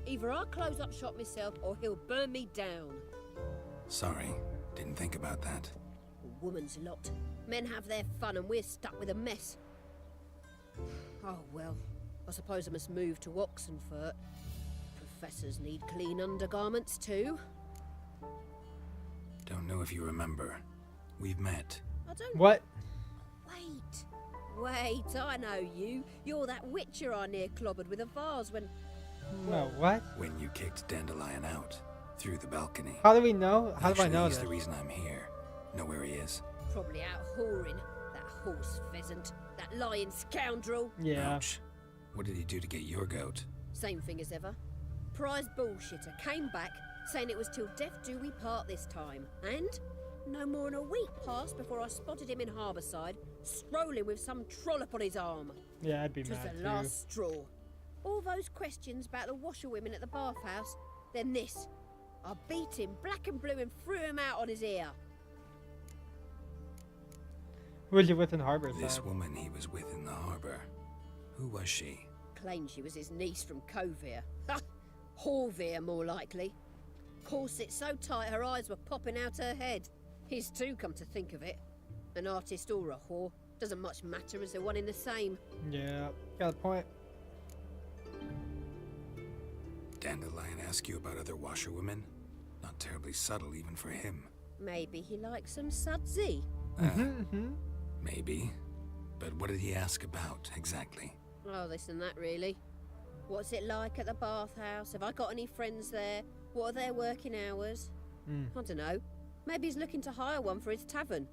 Either I'll close up shop myself or he'll burn me down. Sorry. Didn't think about that. A woman's lot. Men have their fun and we're stuck with a mess. Oh well, I suppose I must move to Oxenfurt. Professors need clean undergarments too. Don't know if you remember. We've met. I don't... What? Wait, I know you. You're that witcher I near clobbered with a vase when... No, what? When you kicked Dandelion out. Through the balcony. How do we know? How do I know he's that? the reason I'm here. Know where he is? Probably out whoring. That horse pheasant. That lying scoundrel. Yeah. Ouch. What did he do to get your goat? Same thing as ever. Prize bullshitter came back saying it was till death do we part this time. And no more than a week passed before I spotted him in Harbourside, strolling with some trollop on his arm. Yeah, I'd be It was mad the too. last straw. All those questions about the washerwomen at the bathhouse, then this. I beat him black and blue and threw him out on his ear. Who was you with in Harbourside? This woman he was with in the harbor. Who was she? Claimed she was his niece from Kovir. Ha! Horvir, more likely. Corset so tight her eyes were popping out her head. His too, come to think of it. An artist or a whore. Doesn't much matter as they're one in the same. Yeah, got a point. Dandelion ask you about other washerwomen? Not terribly subtle even for him. Maybe he likes some sudsy. Maybe. But what did he ask about, exactly? Oh, this and that, really. What's it like at the bathhouse? Have I got any friends there? What are their working hours? I don't know. Maybe he's looking to hire one for his tavern.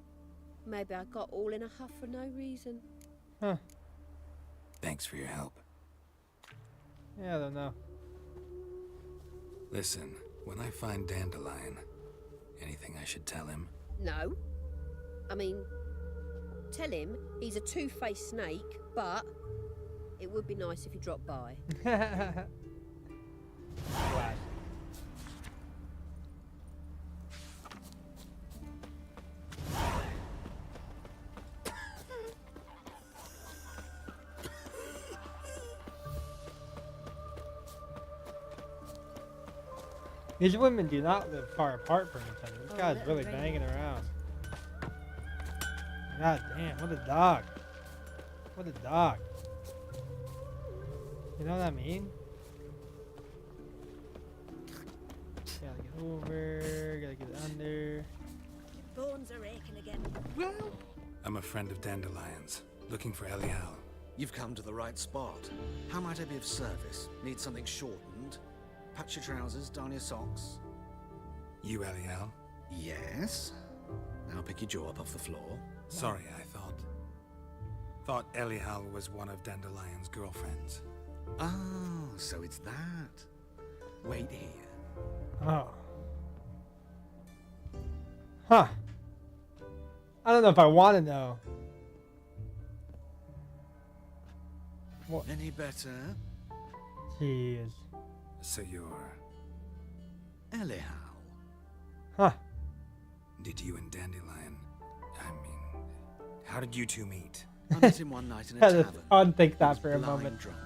Maybe I got all in a huff for no reason. Huh. Thanks for your help. Yeah, I don't know. Listen, when I find Dandelion, anything I should tell him? No. I mean, tell him he's a two-faced snake, but it would be nice if he dropped by. These women do not live far apart from each other. This guy's let really her banging around. God damn, what a dog. What a dog. You know what I mean? Gotta get over, gotta get under. Bones are aching again. I'm a friend of Dandelion's. Looking for Elial. You've come to the right spot. How might I be of service? Need something shortened? Patch your trousers, darn your socks. You Elial? Yes? Now pick your jaw up off the floor. Sorry, I thought Elial was one of Dandelion's girlfriends. Oh, so it's that. Wait here. Oh. Huh. I don't know if I want to know. What? Any better? Jeez. So you're... Elial. Huh. Did you and Dandelion... I mean... How did you two meet? I met him one night in a Had to tavern. unthink He that was for a blind moment. drunk.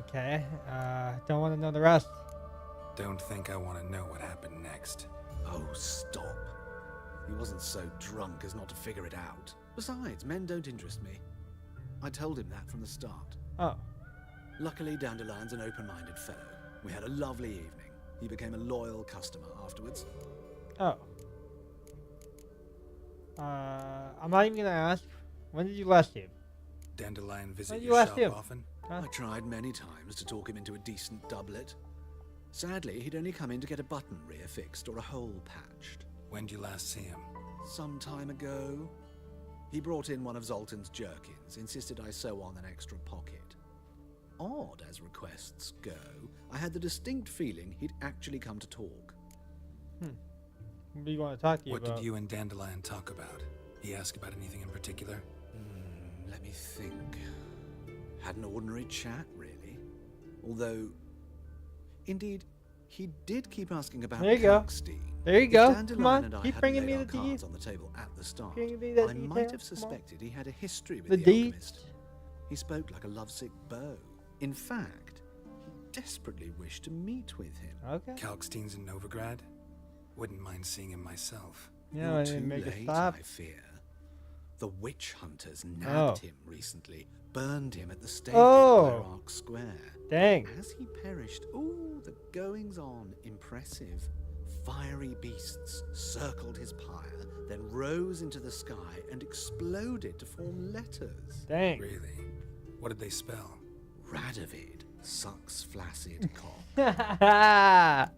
Okay. Don't want to know the rest. Don't think I want to know what happened next. Oh, stop. He wasn't so drunk as not to figure it out. Besides, men don't interest me. I told him that from the start. Oh. Luckily, Dandelion's an open-minded fellow. We had a lovely evening. He became a loyal customer afterwards. Oh. I'm not even gonna ask. When did you last see him? Dandelion visit When your you shop him? often? I tried many times to talk him into a decent doublet. Sadly, he'd only come in to get a button rear fixed or a hole patched. When did you last see him? Some time ago. He brought in one of Zoltan's jerkins, insisted I sew on an extra pocket. Odd as requests go, I had the distinct feeling he'd actually come to talk. What do you want to talk to you What about? did you and Dandelion talk about? He asked about anything in particular? Let me think. Had an ordinary chat, really. Although, indeed, he did keep asking about There you go. Kalkstein. There you If go. Dandelion Come on. and I Keep hadn't bringing laid me our the cards deeds. on the table at the start, Bringing me that I detail. might have Come on. suspected he had a history with The the deeds. alchemist. He spoke like a lovesick beau. In fact, he desperately wished to meet with him. Okay. Kalkstein's in Novigrad? Wouldn't mind seeing him myself. Yeah, You're I too didn't make a late, stop. I fear. The witch hunters nabbed Oh. him recently, burned him at the stake Oh. by Ark Square. Dang. As he perished, the goings on impressive. Fiery beasts circled his pyre, then rose into the sky and exploded to form letters. Dang. Really? What did they spell? Radovid sucks flaccid cock.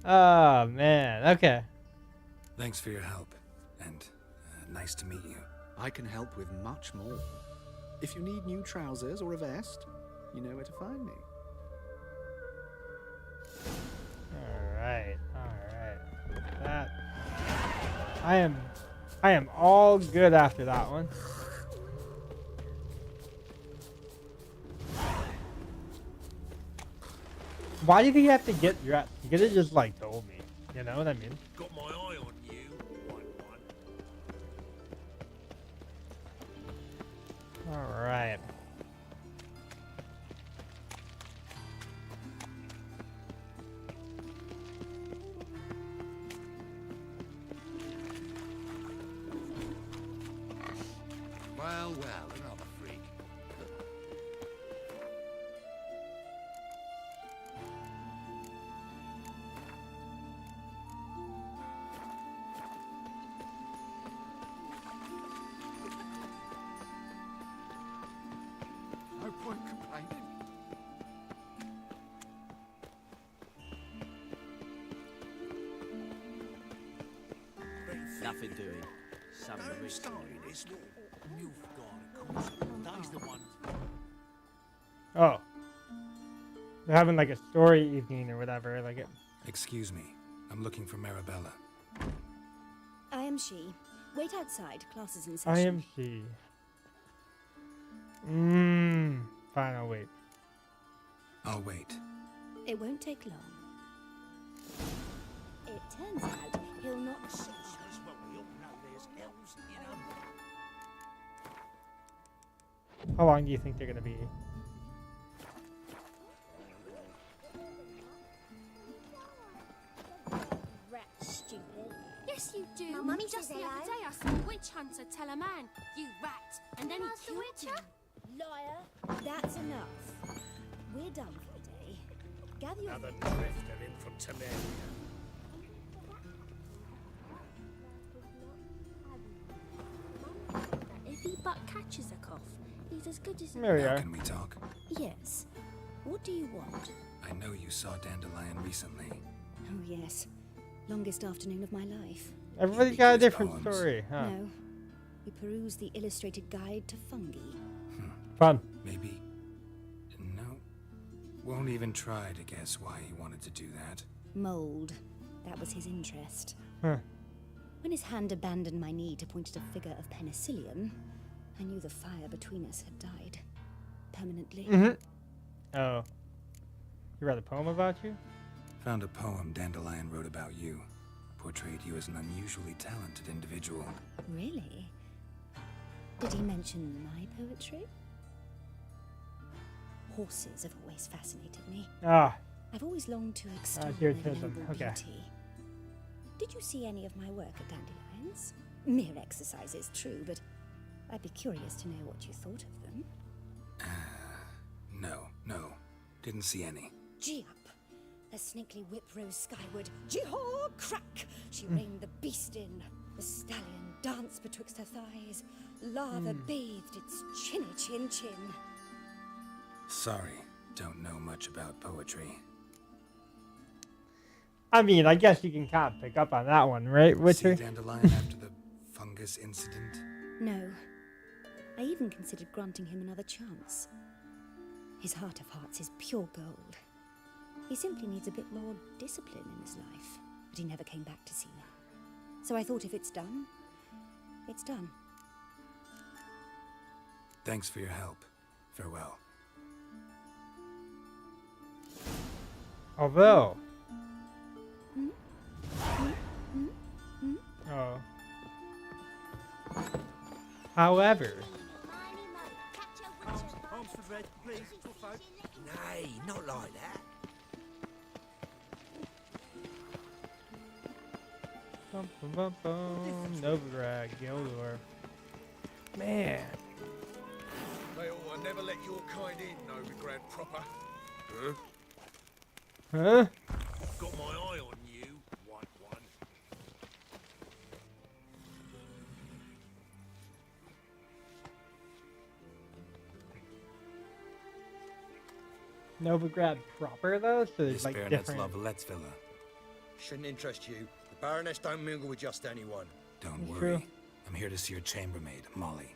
Oh, man. Okay. Thanks for your help, and nice to meet you. I can help with much more. If you need new trousers or a vest, you know where to find me. Alright. That. I am all good after that one. Why did he have to get dressed? He could have just like told me. You know what I mean? Got my eye on you, one. Alright. Well, another freak. No point complaining. Nothing doing. Some of the Who rich started this war? Nilfgaard, of course. Those the ones. Oh. They're having like a story evening or whatever. Like it. Excuse me. I'm looking for Marabella. I am she. Wait outside. Class is in I session. am she. Fine, I'll wait. I'll wait. It won't take long. It turns out he'll not shoot. Well, we all know there's elves, you know. How long do you think they're gonna be? Rat stupid. Yes, you do. My mummy Just says the other hello. day, I saw a witch hunter tell a man, "You rat," and then he killed him. Liar. That's enough. We're done for the day. Gather your Another drifter in from Temeria. If he but catch was as good as... There we Now are. can we talk? Yes. What do you want? I know you saw Dandelion recently. Oh, yes. Longest afternoon of my life. Everybody's got a his different poems. story, huh? No. We perused the illustrated guide to fungi. Fun. Maybe. No. Won't even try to guess why he wanted to do that. Mold. That was his interest. Huh. When his hand abandoned my knee to point at a figure of penicillium, I knew the fire between us had died. Permanently. Oh. You read a poem about you? Found a poem Dandelion wrote about you. Portrayed you as an unusually talented individual. Really? Did he mention my poetry? Horses have always fascinated me. Ah. I've always longed to extol here their it is. noble Okay. beauty. Did you see any of my work at Dandelions? Mere exercises, true, but I'd be curious to know what you thought of them. No. Didn't see any. Gee up! The snakely whip rose skyward. Jee-haw! Crack! She reined the beast in. The stallion danced betwixt her thighs. Lava bathed its chinny chin. Sorry, don't know much about poetry. I mean, I guess you can kind of pick up on that one, right, Witcher? See Dandelion after the fungus incident? No. I even considered granting him another chance. His heart of hearts is pure gold. He simply needs a bit more discipline in his life. But he never came back to see me. So I thought if it's done, it's done. Thanks for your help. Farewell. Although. Oh. However. Arms for red, please. Nay, not like that. Bum, bum, bum, bum. Novigrad, Gildor. Man. They ought to never let your kind in, Novigrad proper. Huh? Got my eye on you, white one. Novigrad proper though, so there's This like baronet's different. Lovelet's villa. Shouldn't interest you. The Baroness don't mingle with just anyone. Don't It's worry. true. I'm here to see your chambermaid, Molly.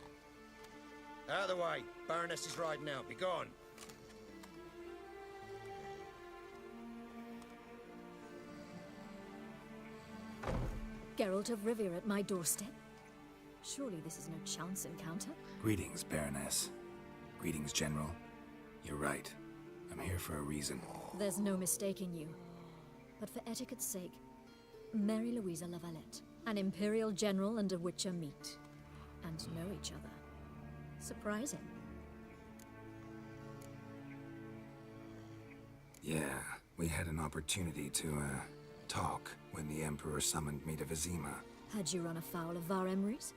Out of the way. Baroness is riding out. Be gone. Geralt of Rivia at my doorstep? Surely this is no chance encounter? Greetings, Baroness. Greetings, General. You're right. I'm here for a reason. There's no mistaking you. But for etiquette's sake, Mary Louisa Lavalette, an Imperial General and a Witcher meet. And know each other. Surprising. Yeah, we had an opportunity to, talk when the Emperor summoned me to Vizima. Had you run afoul of Var Emrys?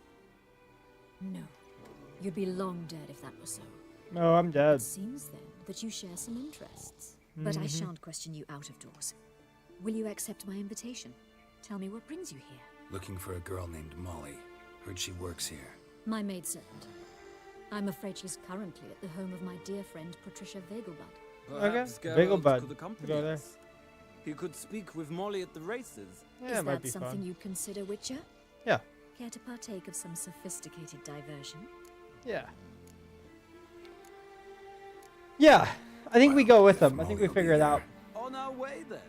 No. You'd be long dead if that was so. No, I'm dead. It seems then that you share some interests. But I shan't question you out of doors. Will you accept my invitation? Tell me what brings you here. Looking for a girl named Molly. Heard she works here. My maidservant. I'm afraid she's currently at the home of my dear friend Patricia Vegelbud. Perhaps Okay, Geralt Vegelbud. could accompany Go there. us. He could speak with Molly at the races. Yeah, it Is might that be something fun. you'd consider, Witcher? Yeah. Care to partake of some sophisticated diversion? Yeah. Yeah. I think we go with them. I think we figure it out. On our way then.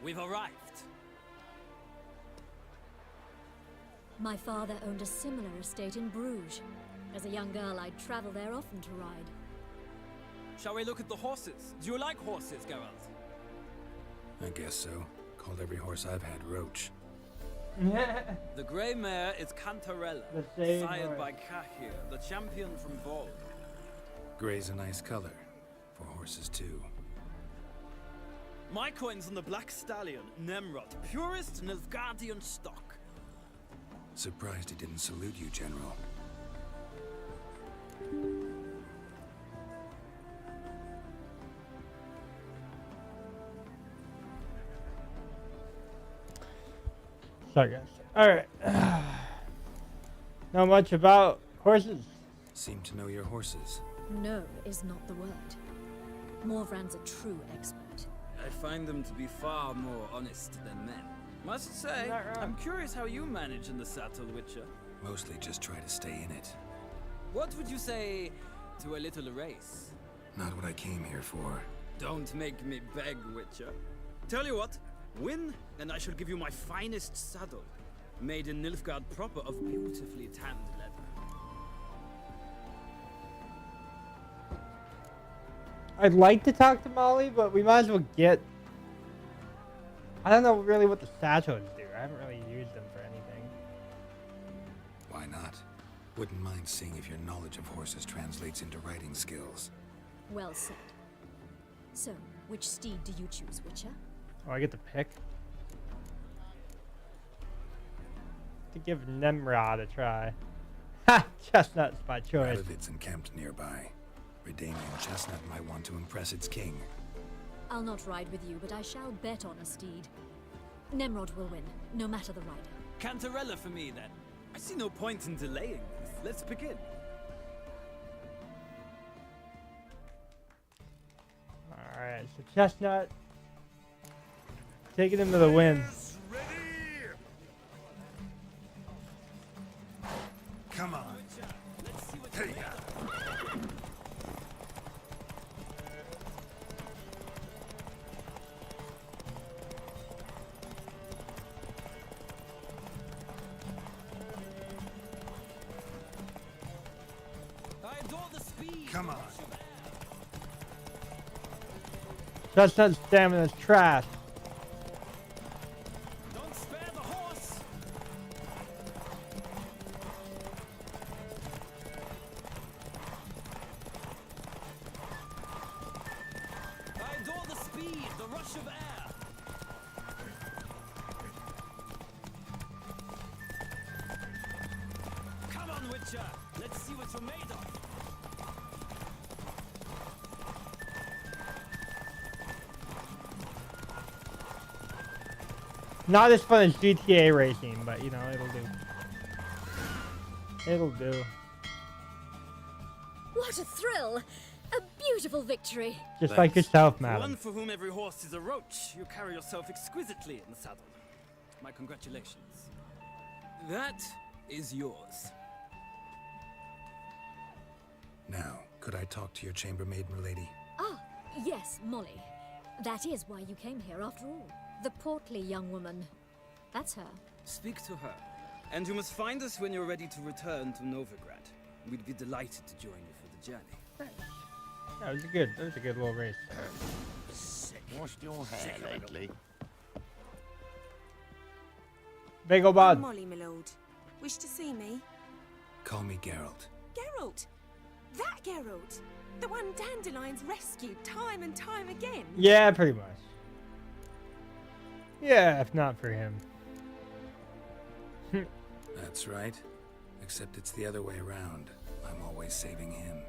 We've arrived. My father owned a similar estate in Bruges. As a young girl, I'd travel there often to ride. Shall we look at the horses? Do you like horses, Geralt? I guess so. Called every horse I've had Roach. The grey mare is Cantarella, The same sired horse. by Kahir, the champion from Bol. Gray's a nice color. For horses, too. My coin's on the black stallion, Nemrod, purest Nilfgaardian stock. Surprised he didn't salute you, General. Sorry, guys. Alright. Not much about horses. Seem to know your horses. No is not the word. Morvran's a true expert. I find them to be far more honest than men. Must say, Not wrong. I'm curious how you manage in the saddle, Witcher. Mostly just try to stay in it. What would you say to a little race? Not what I came here for. Don't make me beg, Witcher. Tell you what, win, and I shall give you my finest saddle. Made in Nilfgaard proper of beautifully tanned leather. I'd like to talk to Molly, but we might as well get... I don't know really what the satchels do. I haven't really used them for anything. Why not? Wouldn't mind seeing if your knowledge of horses translates into riding skills. Well said. So, which steed do you choose, Witcher? Oh, I get to pick? To give Nemrod a try. Ha! Chestnut's my choice. Radovid's encamped nearby. Redanian Chestnut might want to impress its king. I'll not ride with you, but I shall bet on a steed. Nemrod will win, no matter the rider. Cantarella for me, then. I see no point in delaying this. Let's begin. Alright, so Chestnut. Taking him to the win. Come on. Hey. I adore the speed. Come on. Chestnut's stamina's trash. Don't spare the horse. I adore the speed, the rush of air. Come on, Witcher. Let's see what you're made of. Not as fun as GTA racing, but you know, it'll do. It'll do. What a thrill! A beautiful victory! Just like yourself, For madam. one for whom every horse is a roach, you carry yourself exquisitely in the saddle. My congratulations. That is yours. Now, could I talk to your chambermaid, milady? Ah, yes, Molly. That is why you came here after all. The portly young woman. That's her. Speak to her. And you must find us when you're ready to return to Novigrad. We'd be delighted to join you for the journey. That was a good little race. Washed your hair lately? Big ol' bud. Molly, my lord. Wish to see me? Call me Geralt. Geralt! That Geralt! The one Dandelion's rescued time and time again! Yeah, pretty much. Yeah, if not for him. That's right. Except it's the other way around. I'm always saving him.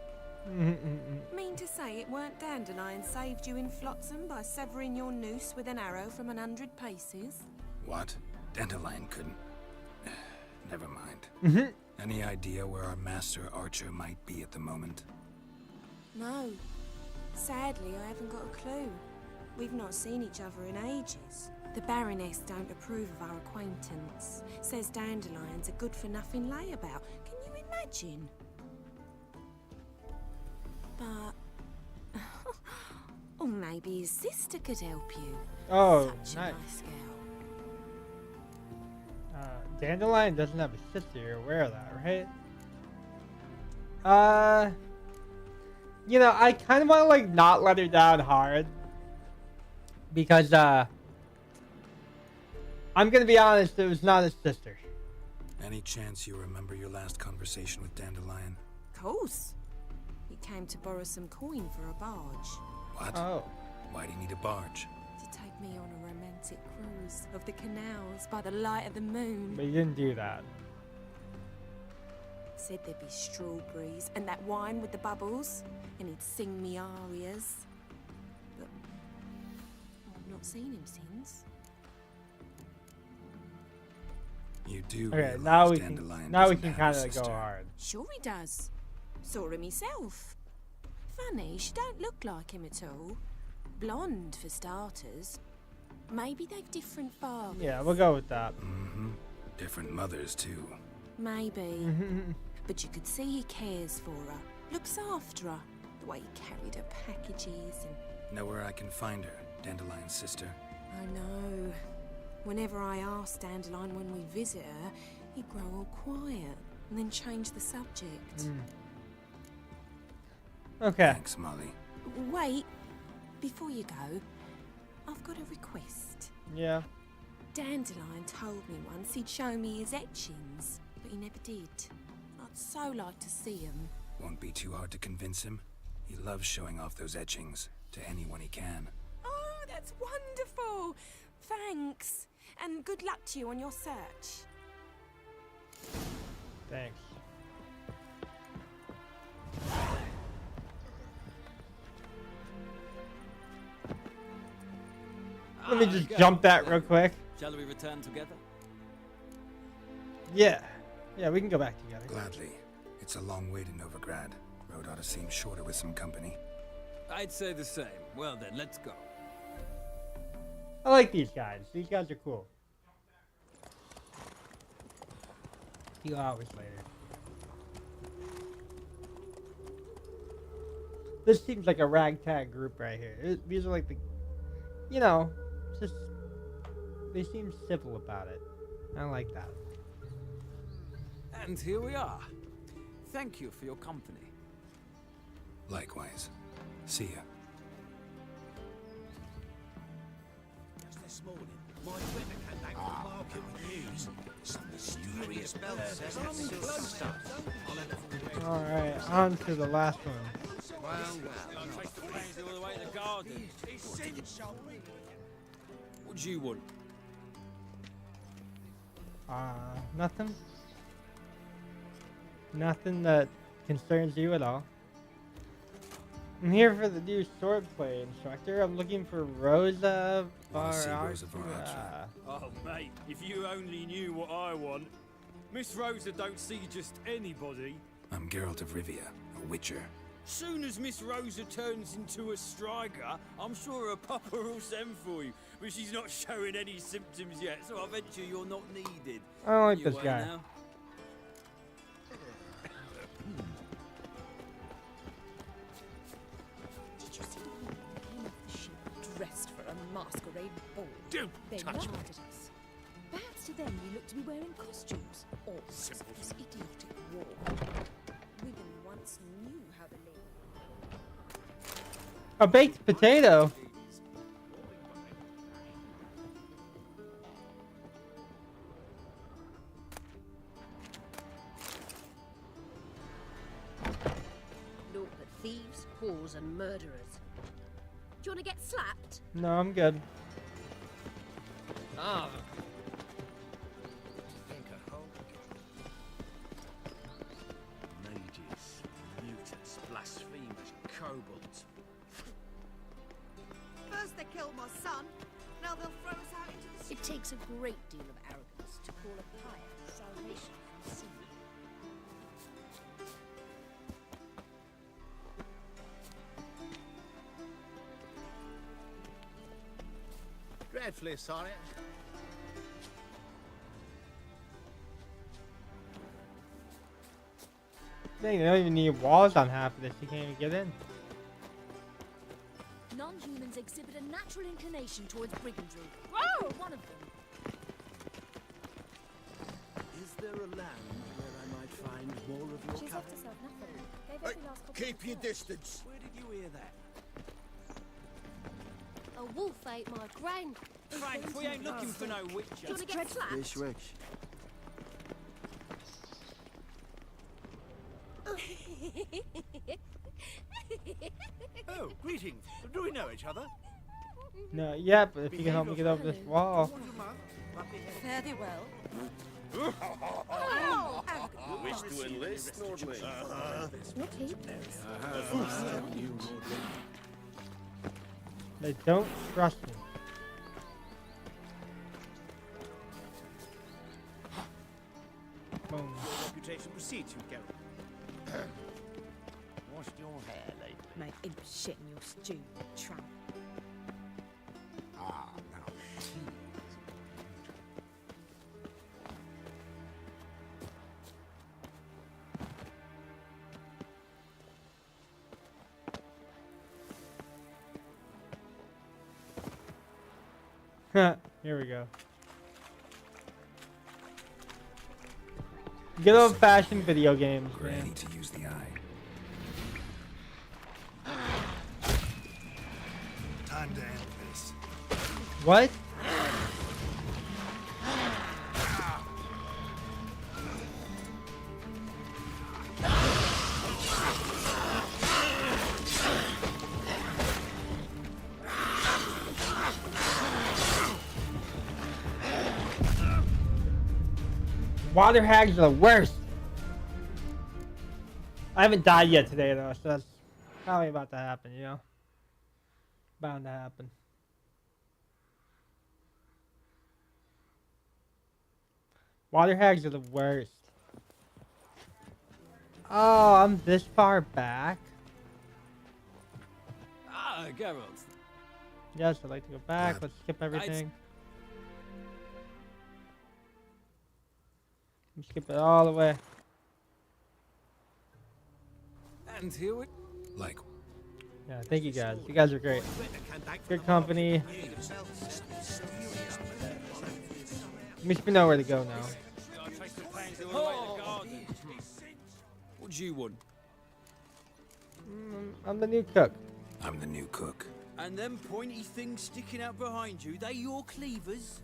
Mean to say it weren't Dandelion saved you in Flotsam by severing your noose with an arrow from 100 paces? What? Dandelion couldn't. Never mind. Any idea where our master archer might be at the moment? No. Sadly, I haven't got a clue. We've not seen each other in ages. The Baroness don't approve of our acquaintance. Says Dandelion's a good-for-nothing layabout. Can you imagine? But... or maybe his sister could help you. Oh, Such nice. a nice girl. Dandelion doesn't have a sister. You're aware of that, right? You know, I kind of want to like not let her down hard because I'm gonna be honest, it was not his sister. Any chance you remember your last conversation with Dandelion? Of course. He came to borrow some coin for a barge. What? Oh. Why do you need a barge? To take me on a romantic cruise of the canals by the light of the moon. But he didn't do that. Said there'd be strawberries and that wine with the bubbles, and he'd sing me arias. But I've not seen him since. You do. Okay, realize now we Dandelion can kind doesn't have of a go sister. hard. Sure he does. Saw him himself. Funny, she don't look like him at all. Blonde, for starters. Maybe they've different fathers. Yeah, we'll go with that. Mm-hmm. Different mothers, too. Maybe. But you could see he cares for her. Looks after her. The way he carried her packages and... Know where I can find her, Dandelion's sister? I know. Whenever I asked Dandelion when we visit her, he'd grow all quiet and then change the subject. Okay. Thanks, Molly. Wait, before you go, I've got a request. Yeah. Dandelion told me once he'd show me his etchings, but he never did. I'd so like to see them. Won't be too hard to convince him. He loves showing off those etchings to anyone he can. Oh, that's wonderful! Thanks, and good luck to you on your search. Thanks. Let me just jump that real quick. Shall we return together? Yeah. Yeah, we can go back together. Gladly. It's a long way to Novigrad. Road ought to seem shorter with some company. I'd say the same. Well then, let's go. I like these guys. These guys are cool. A few hours later. This seems like a ragtag group right here. These are like the, you know, just, they seem civil about it. I like that. And here we are. Thank you for your company. Likewise. See ya. Just this morning, my Twitter came back from the market with news. Some mysterious belt says it's stuff. Alright, on to the last one. All the way to the garden. What do you want? Nothing? Nothing that concerns you at all. I'm here for the new swordplay instructor. I'm looking for Rosa Varatra. Oh, mate, if you only knew what I want. Miss Rosa don't see just anybody. I'm Geralt of Rivia, a witcher. Soon as Miss Rosa turns into a striker, I'm sure her papa will send for you. But she's not showing any symptoms yet, so I venture you're not needed. I don't like You this away guy. now? Did you see the woman who came off the ship dressed for a masquerade ball? Don't They touch laughed me. at us. Perhaps to them we looked to be wearing costumes. Or this idiotic war. Women once knew how to live. A baked potato. Naught but thieves, whores, and murderers. Do you want to get slapped? No, I'm good. Ah. Mages, mutants, blasphemers, kobolds. First they killed my son, now they'll throw us out into the It takes a great deal of arrogance to call a pyre salvation from sin. Dreadfully sorry. Dang, they don't even need walls on half of this. You can't even get in. Non-humans exhibit a natural inclination towards brigandry. Whoa! One of them. Is there a land where I might find more of your She's kind? left herself nothing. Gave every last copy Keep to your her. distance. Where did you hear that? A wolf ate my gran. Frank, we ain't looking for no witcher. Do you want to get slapped? Wish, wish. Oh, greetings. Do we know each other? No, yeah, but if you can help me get over this wall. Fare thee well. Wish to enlist, Nordling? They don't trust me. Boom. Reputation precedes you, Geralt. Washed your hair lately? Made imp shit in your stew, you tramp. Ah, now she Here we go. Good old-fashioned video games, Ready man. to use the eye. Time to end this. What? Water hags are the worst. I haven't died yet today though, so that's probably about to happen, you know? Bound to happen. Water hags are the worst. Oh, I'm this far back. Ah, Geralt. Yes, I'd like to go back. Let's skip everything. Skip it all the way. And here we... Like... Yeah, thank you guys. You guys are great. Good company. At least we know where to go now. What do you want? I'm the new cook. I'm the new cook. And them pointy things sticking out behind you, they your cleavers?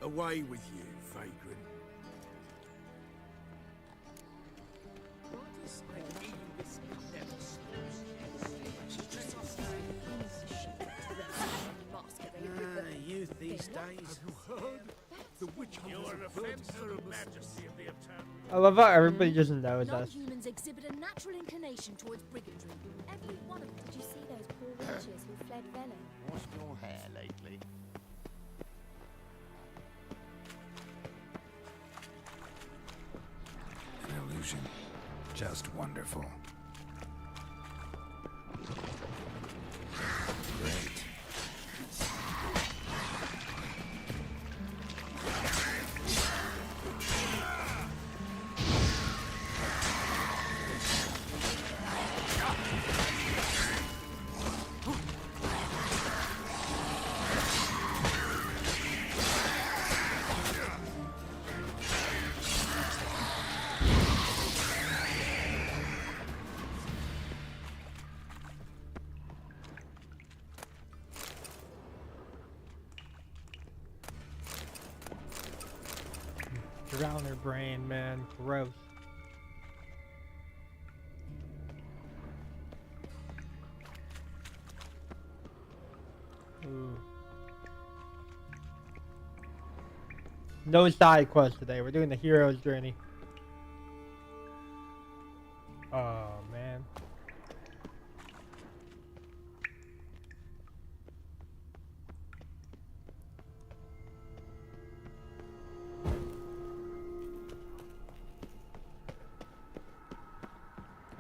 Away with you, vagrant. Youth these days. The witch hunter majesty of the eternal. I love how everybody just knows us. Non-humans exhibit a natural inclination towards brigandry. Every one of them. Did you see those poor witches who fled Velen? washed your hair lately? An illusion. Just wonderful. Great. Drown her brain, man. Gross. Ooh. No side quest today. We're doing the hero's journey. Oh, man.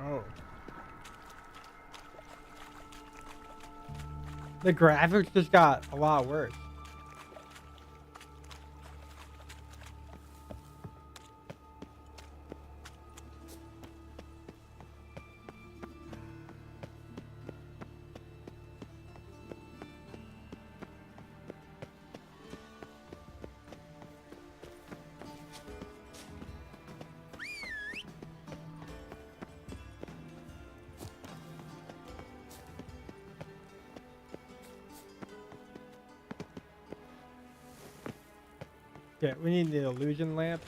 Oh. The graphics just got a lot worse. Yeah, we need the illusion lamp.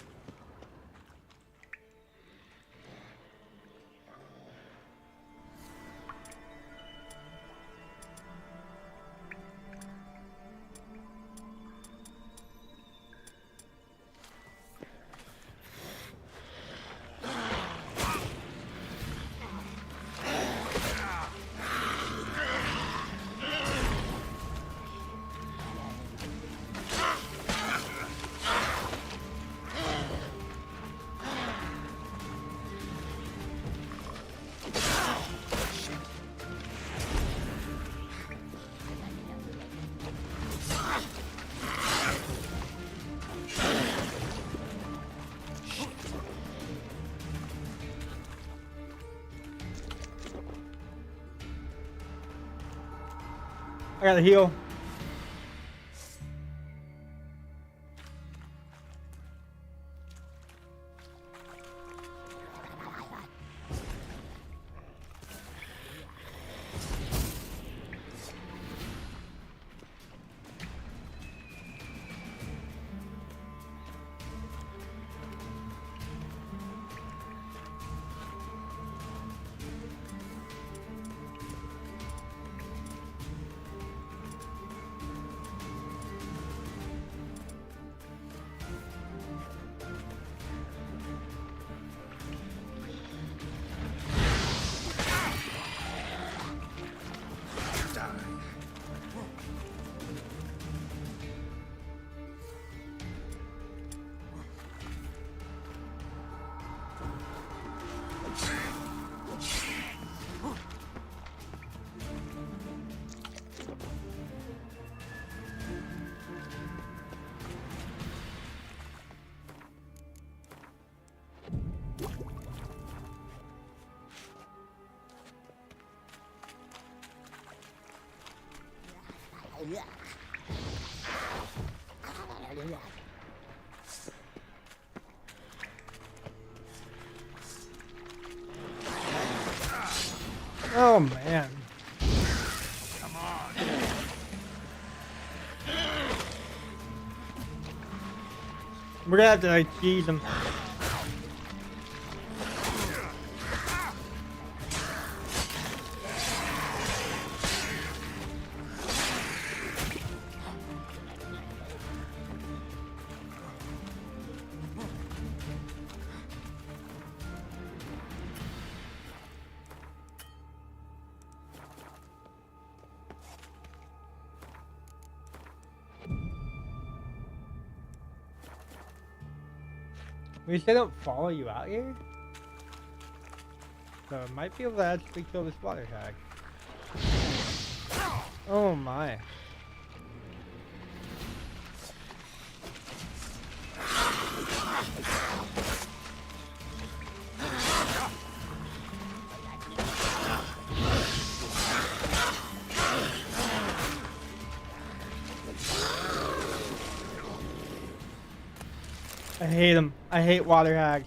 I gotta heal. Oh man. Come on. We're gonna have to like cheese him. At least they don't follow you out here. So I might be able to actually kill this water hag. Oh my. I hate them. I hate water hags.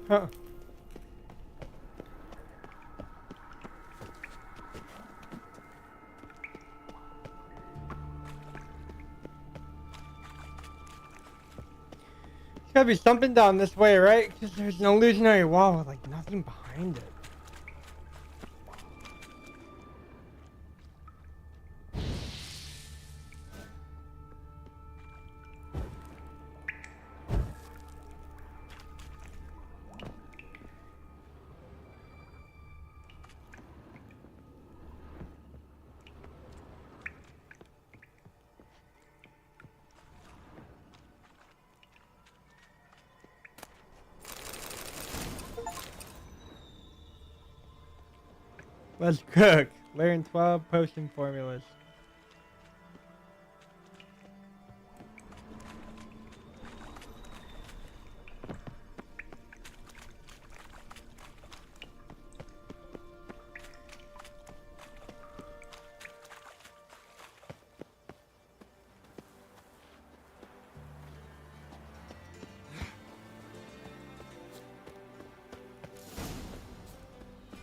Huh. There's gotta be something down this way, right? Because there's an illusionary wall with like nothing behind it. Let's cook. Learn 12 potion formulas.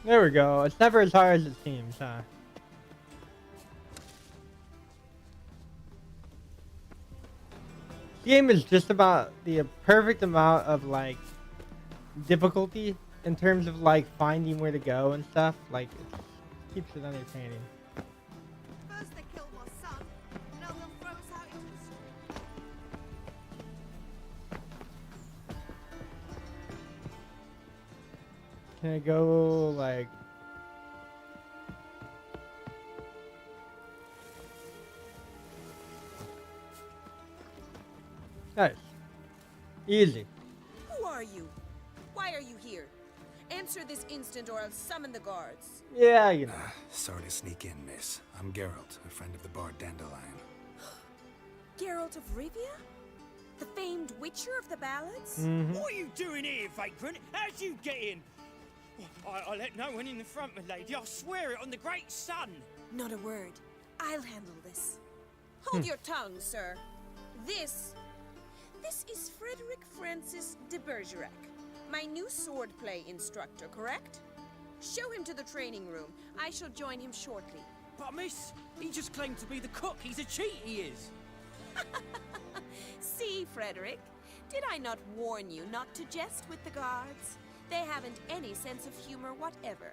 There we go. It's never as hard as it seems, huh? The game is just about the perfect amount of like difficulty in terms of like finding where to go and stuff. Like it keeps it entertaining. First they killed my son, now they'll throw us out into the street. Can I go like? Nice. Easy. Who are you? Why are you here? Answer this instant or I'll summon the guards. Yeah, you know. Sorry to sneak in, miss. I'm Geralt, a friend of the bard Dandelion. Geralt of Rivia? The famed witcher of the ballads? What are you doing here, vagrant? How'd you get in? I let no one in the front, my lady. I swear it on the great sun. Not a word. I'll handle this. Hold your tongue, sir. This is Frederick Francis de Bergerac, my new swordplay instructor, correct? Show him to the training room. I shall join him shortly. But miss, he just claimed to be the cook. He's a cheat, he is. See, Frederick, did I not warn you not to jest with the guards? They haven't any sense of humor whatever.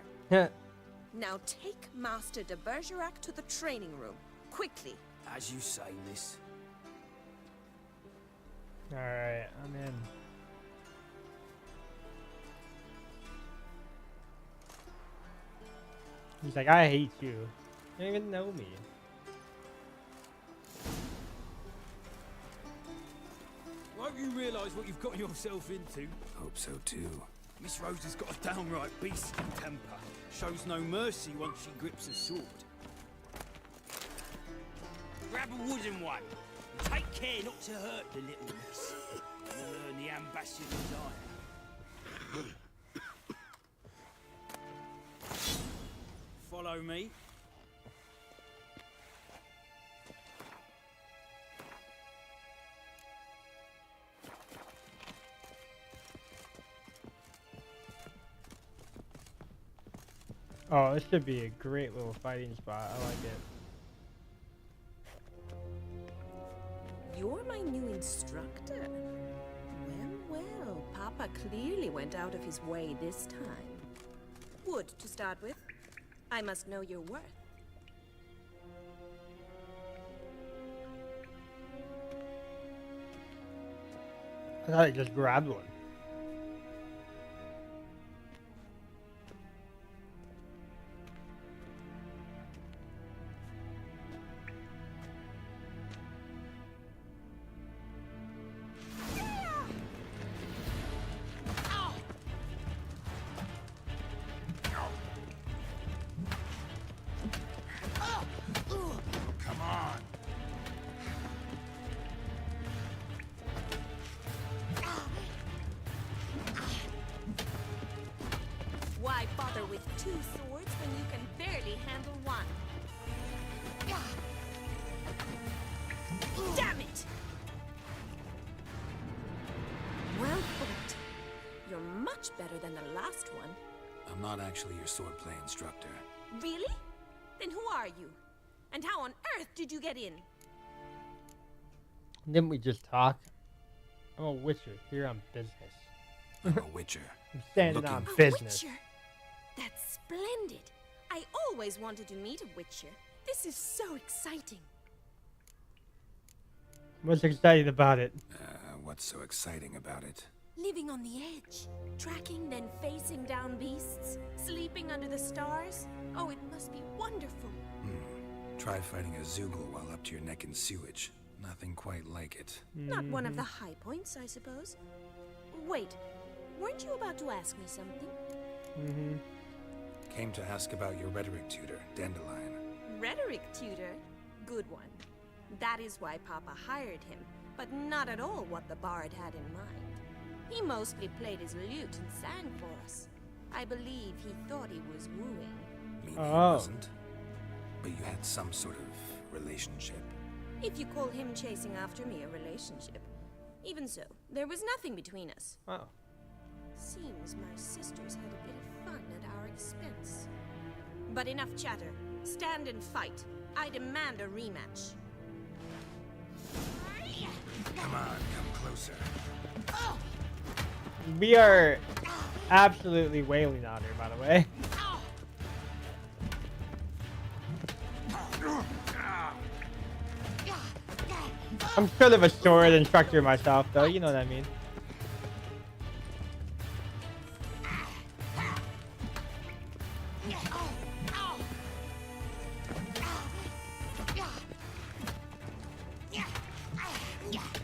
Now take Master de Bergerac to the training room, quickly. As you say, miss. Alright, I'm in. He's like, I hate you. You don't even know me. Won't you realise what you've got yourself into? Hope so too. Miss Rose has got a downright beastly temper. Shows no mercy once she grips a sword. Grab a wooden one. And take care not to hurt the little miss. You'll earn the ambassador's ire. Follow me. Oh, this should be a great little fighting spot. I like it. You're my new instructor. Well, Papa clearly went out of his way this time. Wood, to start with. I must know your worth. I thought I just grabbed one. Why bother with two swords when you can barely handle one? Damn it! Well fought. You're much much better than the last one. I'm not actually your swordplay instructor. Really? Then who are you? And how on earth did you get in? Didn't we just talk? I'm a witcher here on business. I'm a witcher. I'm standing on A business. witcher? That's splendid. I always wanted to meet a witcher. This is so exciting. What's exciting about it? What's so exciting about it? Living on the edge, tracking then facing down beasts, sleeping under the stars. Oh, it must be wonderful. Try fighting a Zoogle while up to your neck in sewage. Nothing quite like it. Not one of the high points, I suppose. Wait, weren't you about to ask me something? Came to ask about your rhetoric tutor, Dandelion. Rhetoric tutor? Good one. That is why Papa hired him, but not at all what the bard had in mind. He mostly played his lute and sang for us. I believe he thought he was wooing. Meaning he wasn't? But you had some sort of relationship. If you call him chasing after me a relationship. Even so, there was nothing between us. Wow. Seems my sisters had a bit of fun at our expense. But enough chatter. Stand and fight. I demand a rematch. Come on, come closer. We are absolutely wailing on her, by the way. I'm sort of a sword instructor myself, though. You know what I mean.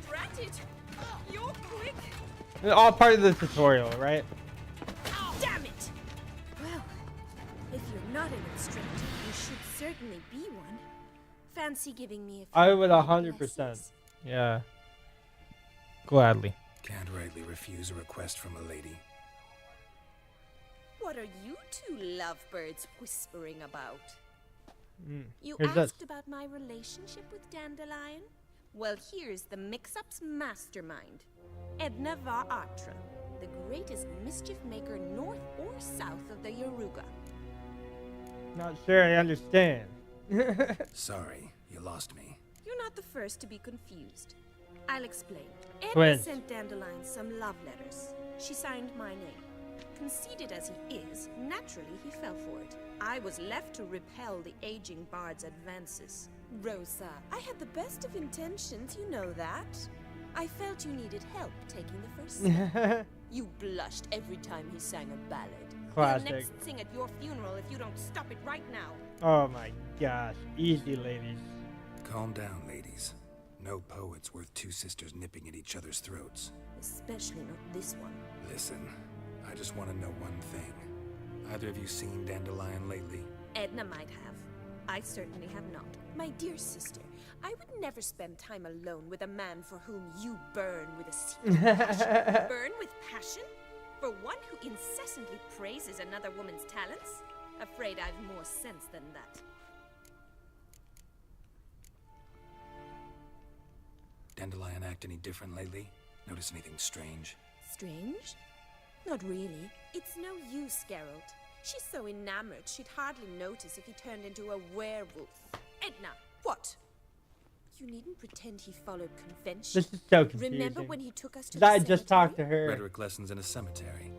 Drat it! You're quick! It's all part of the tutorial, right? Damn it! Well, if you're not an instructor, you should certainly be one. Fancy giving me a few I would lessons? 100%. Yeah. Gladly. Can't rightly refuse a request from a lady. What are you two lovebirds whispering about? You Here's asked this. about my relationship with Dandelion? Well, here's the mix-up's mastermind. Edna var Atra, the greatest mischief maker north or south of the Yaruga. Not sure I understand. Sorry, you lost me. You're not the first to be confused. I'll explain. Edna Twins. sent Dandelion some love letters. She signed my name. Conceited as he is, naturally he fell for it. I was left to repel the aging bard's advances. Rosa, I had the best of intentions, you know that. I felt you needed help taking the first step. You blushed every time he sang a ballad. Classic. He'll next sing at your funeral if you don't stop it right now. Oh my gosh. Easy, ladies. Calm down, ladies. No poet's worth two sisters nipping at each other's throats. Especially not this one. Listen, I just want to know one thing. Either of you seen Dandelion lately? Edna might have. I certainly have not. My dear sister, I would never spend time alone with a man for whom you burn with a secret passion. Burn with passion? For one who incessantly praises another woman's talents? Afraid I've more sense than that. Dandelion act any different lately? Notice anything strange? Strange? Not really. It's no use, Geralt. She's so enamored she'd hardly notice if he turned into a werewolf. Edna, what? You needn't pretend he followed convention. This is so confusing. Remember when he took us to I the just cemetery? talked to her. Rhetoric lessons in a cemetery.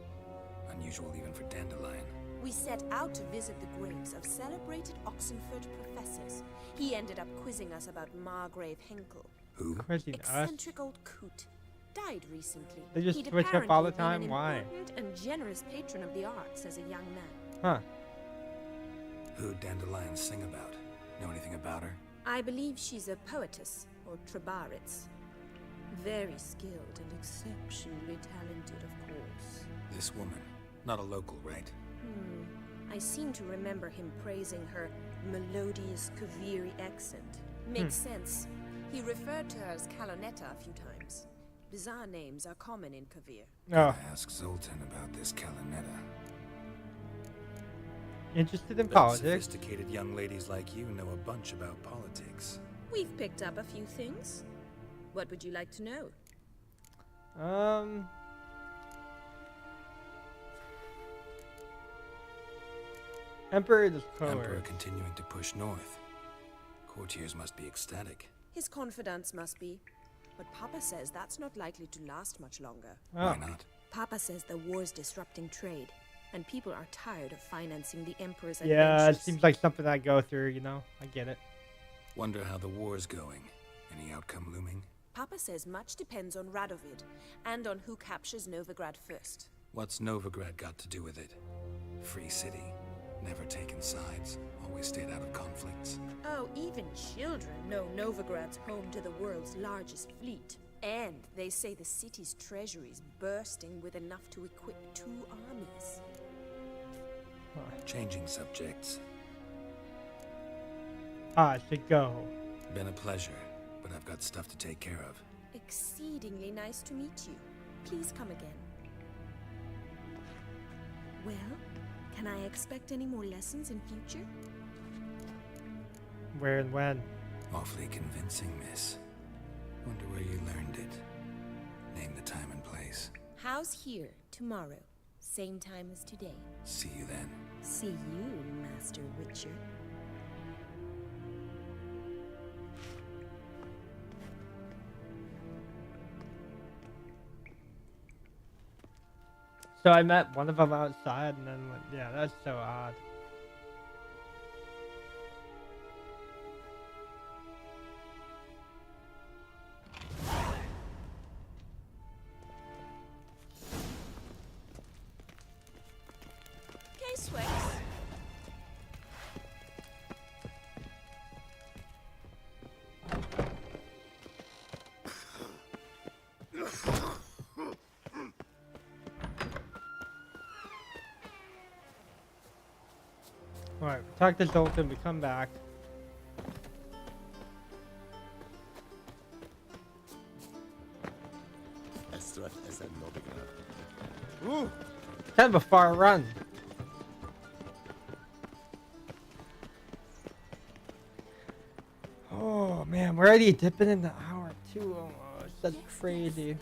Unusual even for Dandelion. We set out to visit the graves of celebrated Oxenford professors. He ended up quizzing us about Margrave Henkel. Who? Quizzing us? Eccentric old coot. Died recently. They just He'd switch up all the apparently been time? an Why? important and generous patron of the arts as a young man. Huh. Who'd Dandelion sing about? Know anything about her? I believe she's a poetess, or trebaritz. Very skilled and exceptionally talented, of course. This woman. Not a local, right? I seem to remember him praising her melodious Kaviri accent. Makes sense. He referred to her as Calonetta a few times. Bizarre names are common in Kavir. Gotta ask Zoltan about this Calonetta. Interested in Bet politics? Sophisticated young ladies like you know a bunch about politics. We've picked up a few things. What would you like to know? Emperor Discover. Emperor continuing to push north. Courtiers must be ecstatic. His confidants must be. But Papa says that's not likely to last much longer. Oh. Why not? Papa says the war's disrupting trade, and people are tired of financing the Emperor's Yeah, it adventures. seems like something I go through, you know? I get it. Wonder how the war's going. Any outcome looming? Papa says much depends on Radovid, and on who captures Novigrad first. What's Novigrad got to do with it? Free city. Never taken sides. Always stayed out of conflicts. Oh, even children know Novigrad's home to the world's largest fleet. And they say the city's treasury's bursting with enough to equip 2 armies. Changing subjects. I should go. Been a pleasure, but I've got stuff to take care of. Exceedingly nice to meet you. Please come again. Well, can I expect any more lessons in future? Where and when? Awfully convincing, miss. Wonder where you learned it. Name the time and place. How's here tomorrow? Same time as today. See you then. See you, Master Witcher. So I met one of them outside and then went, yeah, that's so odd. Okay, Swix. Alright, we talk to Zoltan, we come back. Ooh, kind of a far run. Oh man, we're already dipping into hour 2 almost. That's crazy.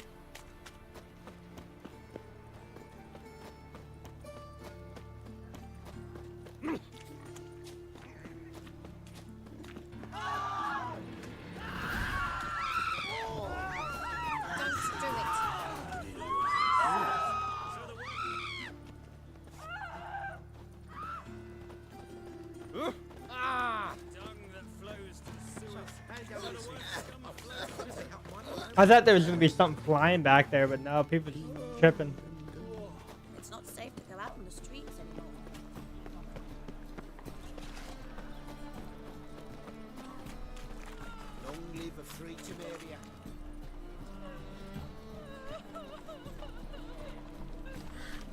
I thought there was gonna be something flying back there, but no, people just tripping. It's not safe to go out on the streets anymore. Long live a free Temeria.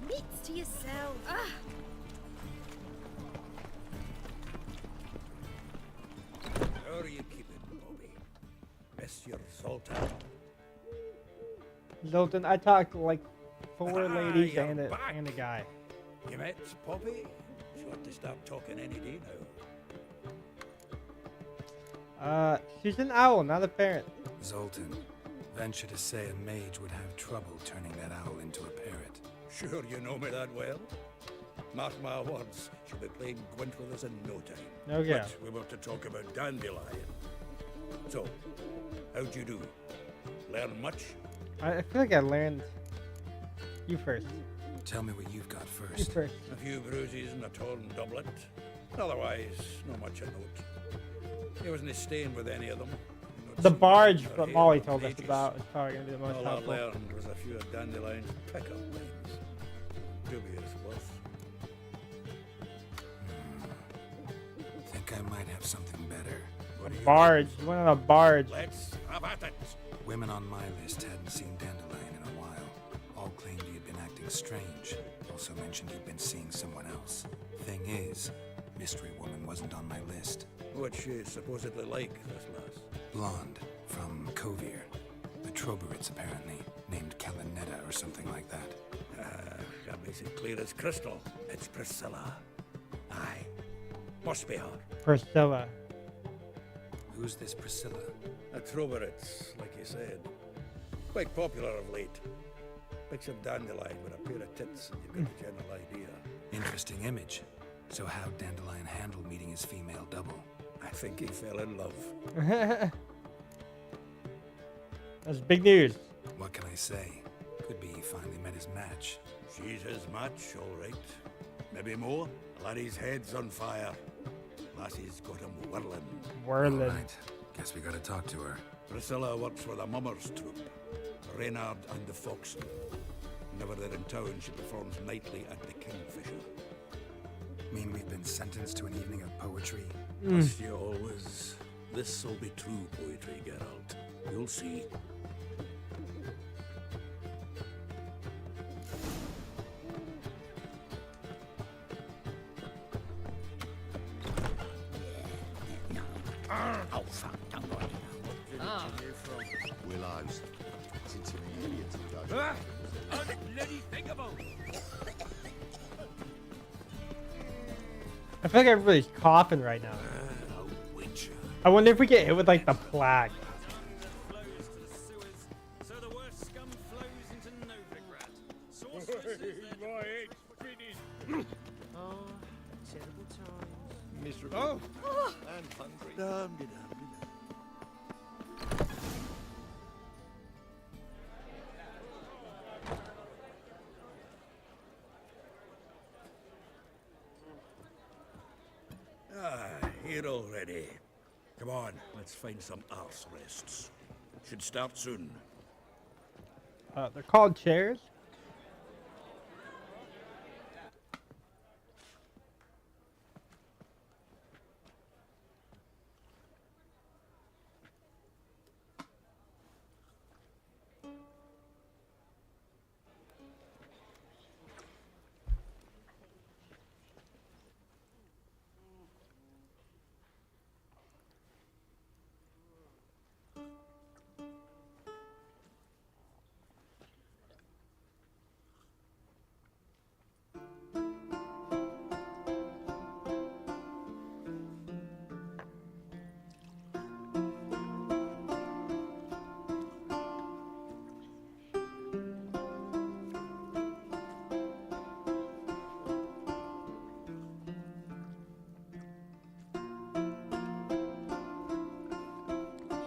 Meats to yourself. How are you keeping, Bobby? Miss your Zoltan? Zoltan, I talked to like 4 ladies you're and a back. guy. You met Poppy? She ought to stop talking any day now. She's an owl, not a parrot. Zoltan, venture to say a mage would have trouble turning that owl into a parrot. Sure you know me that well? Mark my words, she'll be playing Gwent with us in no time. Oh, yeah. But we want to talk about Dandelion. So, how'd you do? Learn much? I feel like I learned. You first. Tell me what you've got You first. first. A few bruises and a torn doublet. Otherwise, not much of note. He wasn't staying with any of them. Not The seen barge or that heard Molly of told us mages. about is probably gonna be the most All I helpful. learned was a few of Dandelion's pickup lines. Dubious worth. Think I might have something better. What do you Barge. You went on a barge. Let's have at it. Women on my list hadn't seen Dandelion in a while. All claimed he had been acting strange. Also mentioned he'd been seeing someone else. Thing is, Mystery Woman wasn't on my list. What's she supposedly like, this lass? Blonde, from Kovir. The Troberits, apparently. Named Kalinetta or something like that. That makes it clear as crystal. It's Priscilla. Aye. Must be her. Priscilla. Who's this Priscilla? A Troberits, like you said. Quite popular of late. Picture Dandelion with a pair of tits and you've got a general idea. Interesting image. So how'd Dandelion handle meeting his female double? I think he fell in love. That's big news. What can I say? Could be he finally met his match. She's his match, all right. Maybe more. Laddie's head's on fire. Lassie's got him whirling. Whirling. All right. Guess we gotta talk to her. Priscilla works for the Mummers troupe. Reynard and the Foxen. Whenever they're in town, she performs nightly at the Kingfisher. Mean we've been sentenced to an evening of poetry? Must you always? This'll be true poetry, Geralt. You'll see. Oh, fuck, don't worry. Willows. Since you're an idiot, Unbloody thinkable! I feel like everybody's coughing right now. I wonder if we get hit with like the plague. Flows to the sewers, so the worst scum flows into Novigrad. Sorceress is My head's spinning. Oh, terrible times. Miserable. Oh. And hungry. Here already. Come on, let's find some arse rests. Should start soon. They're called chairs.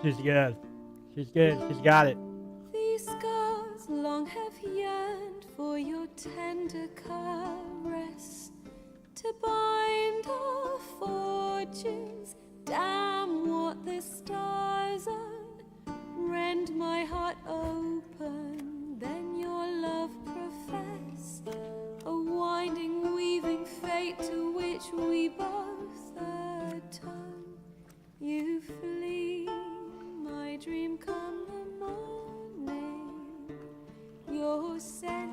She's good. She's good. She's got it. These scars long have yearned for your tender caress, to bind our fortunes. Damn what the stars own. Rend my heart open, then your love profess. A winding, weaving fate to which we both atone. You flee, my dream come the morning. Your scent,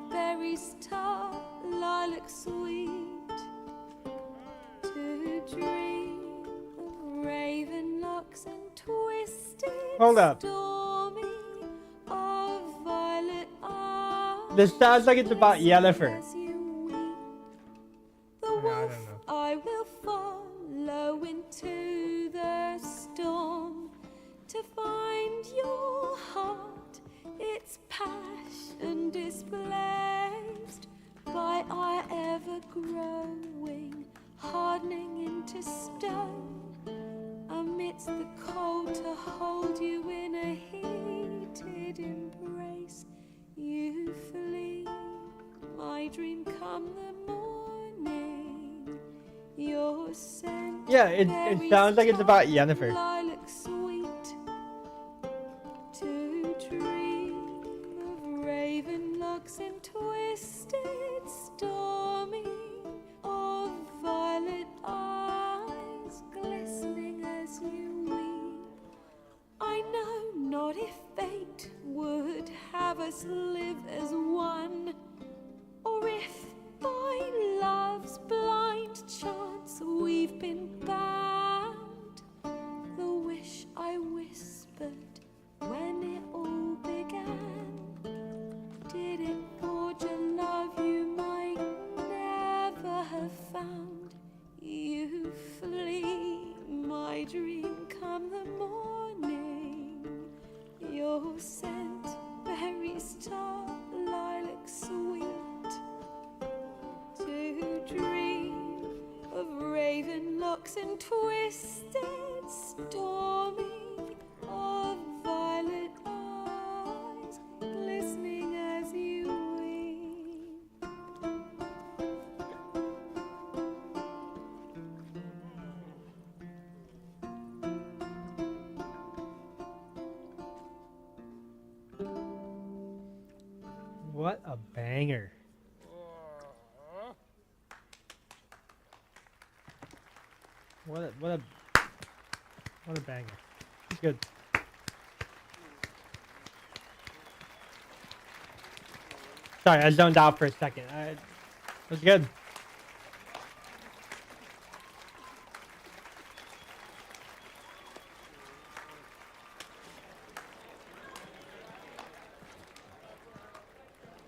berries tart, lilac sweet. To dream of raven locks and twisted Hold up. stormy of violet eyes. This sounds like it's about Yennefer. As you weep, the I wolf don't know. I will follow into the storm to find your heart, its passion displaced by our ever-growing, hardening into stone. Amidst the cold to hold you in a heated embrace, you flee, my dream come the morning. Your scent, Yeah, it sounds like it's about Yennefer. lilac sweet. To dream of raven locks and twisted stormy of violet eyes glistening as you weep. I know not if fate would have us live as one, or if by love's blind chance we've been bound. The wish I whispered when it all began, did it forge a love you might never have found? You flee, my dream come the morning. Your scent berries tart. What a banger. What a banger. It's good. Sorry, I zoned out for a second. It was good.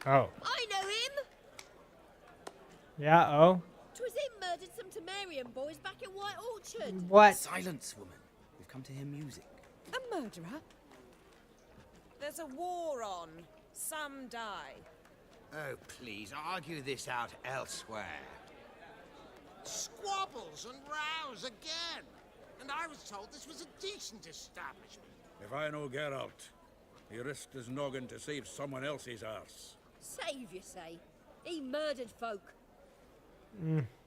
Oh. I know him! Yeah, oh. 'Twas him murdered some Temerian boys back in White Orchard. What? Silence, woman. We've come to hear music. A murderer? There's a war on. Some die. Oh, please, argue this out elsewhere. Squabbles and rows again. And I was told this was a decent establishment. If I know Geralt, he risked his noggin to save someone else's arse. Save, you say? He murdered folk.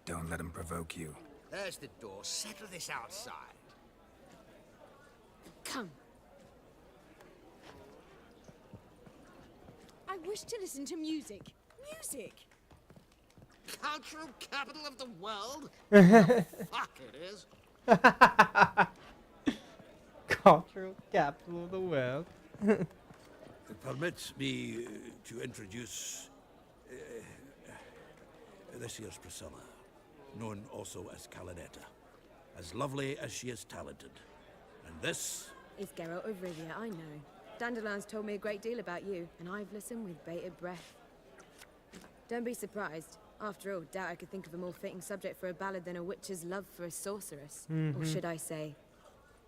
Don't let him provoke you. There's the door. Settle this outside. Come. I wish to listen to music. Music! Cultural capital of the world? Fuck it is. Cultural capital of the world. It permits me to introduce this year's Priscilla, known also as Calinetta. As lovely as she is talented. And this... It's Geralt of Rivia, I know. Dandelion's told me a great deal about you, and I've listened with bated breath. Don't be surprised. After all, doubt I could think of a more fitting subject for a ballad than a witch's love for a sorceress. Or should I say,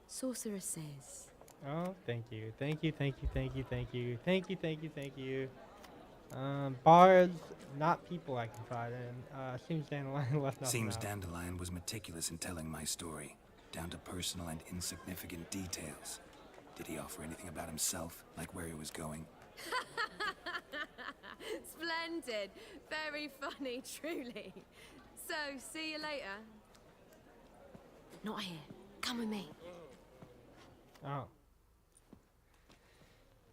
sorceresses. Oh, thank you. Thank you, thank you, thank you, thank you. Thank you, thank you, thank you. Bards, not people I confide in. Seems Dandelion left nothing Seems out. Dandelion was meticulous in telling my story, down to personal and insignificant details. Did he offer anything about himself, like where he was going? Splendid. Very funny, truly. So, see you later. Not here. Come with me. Oh.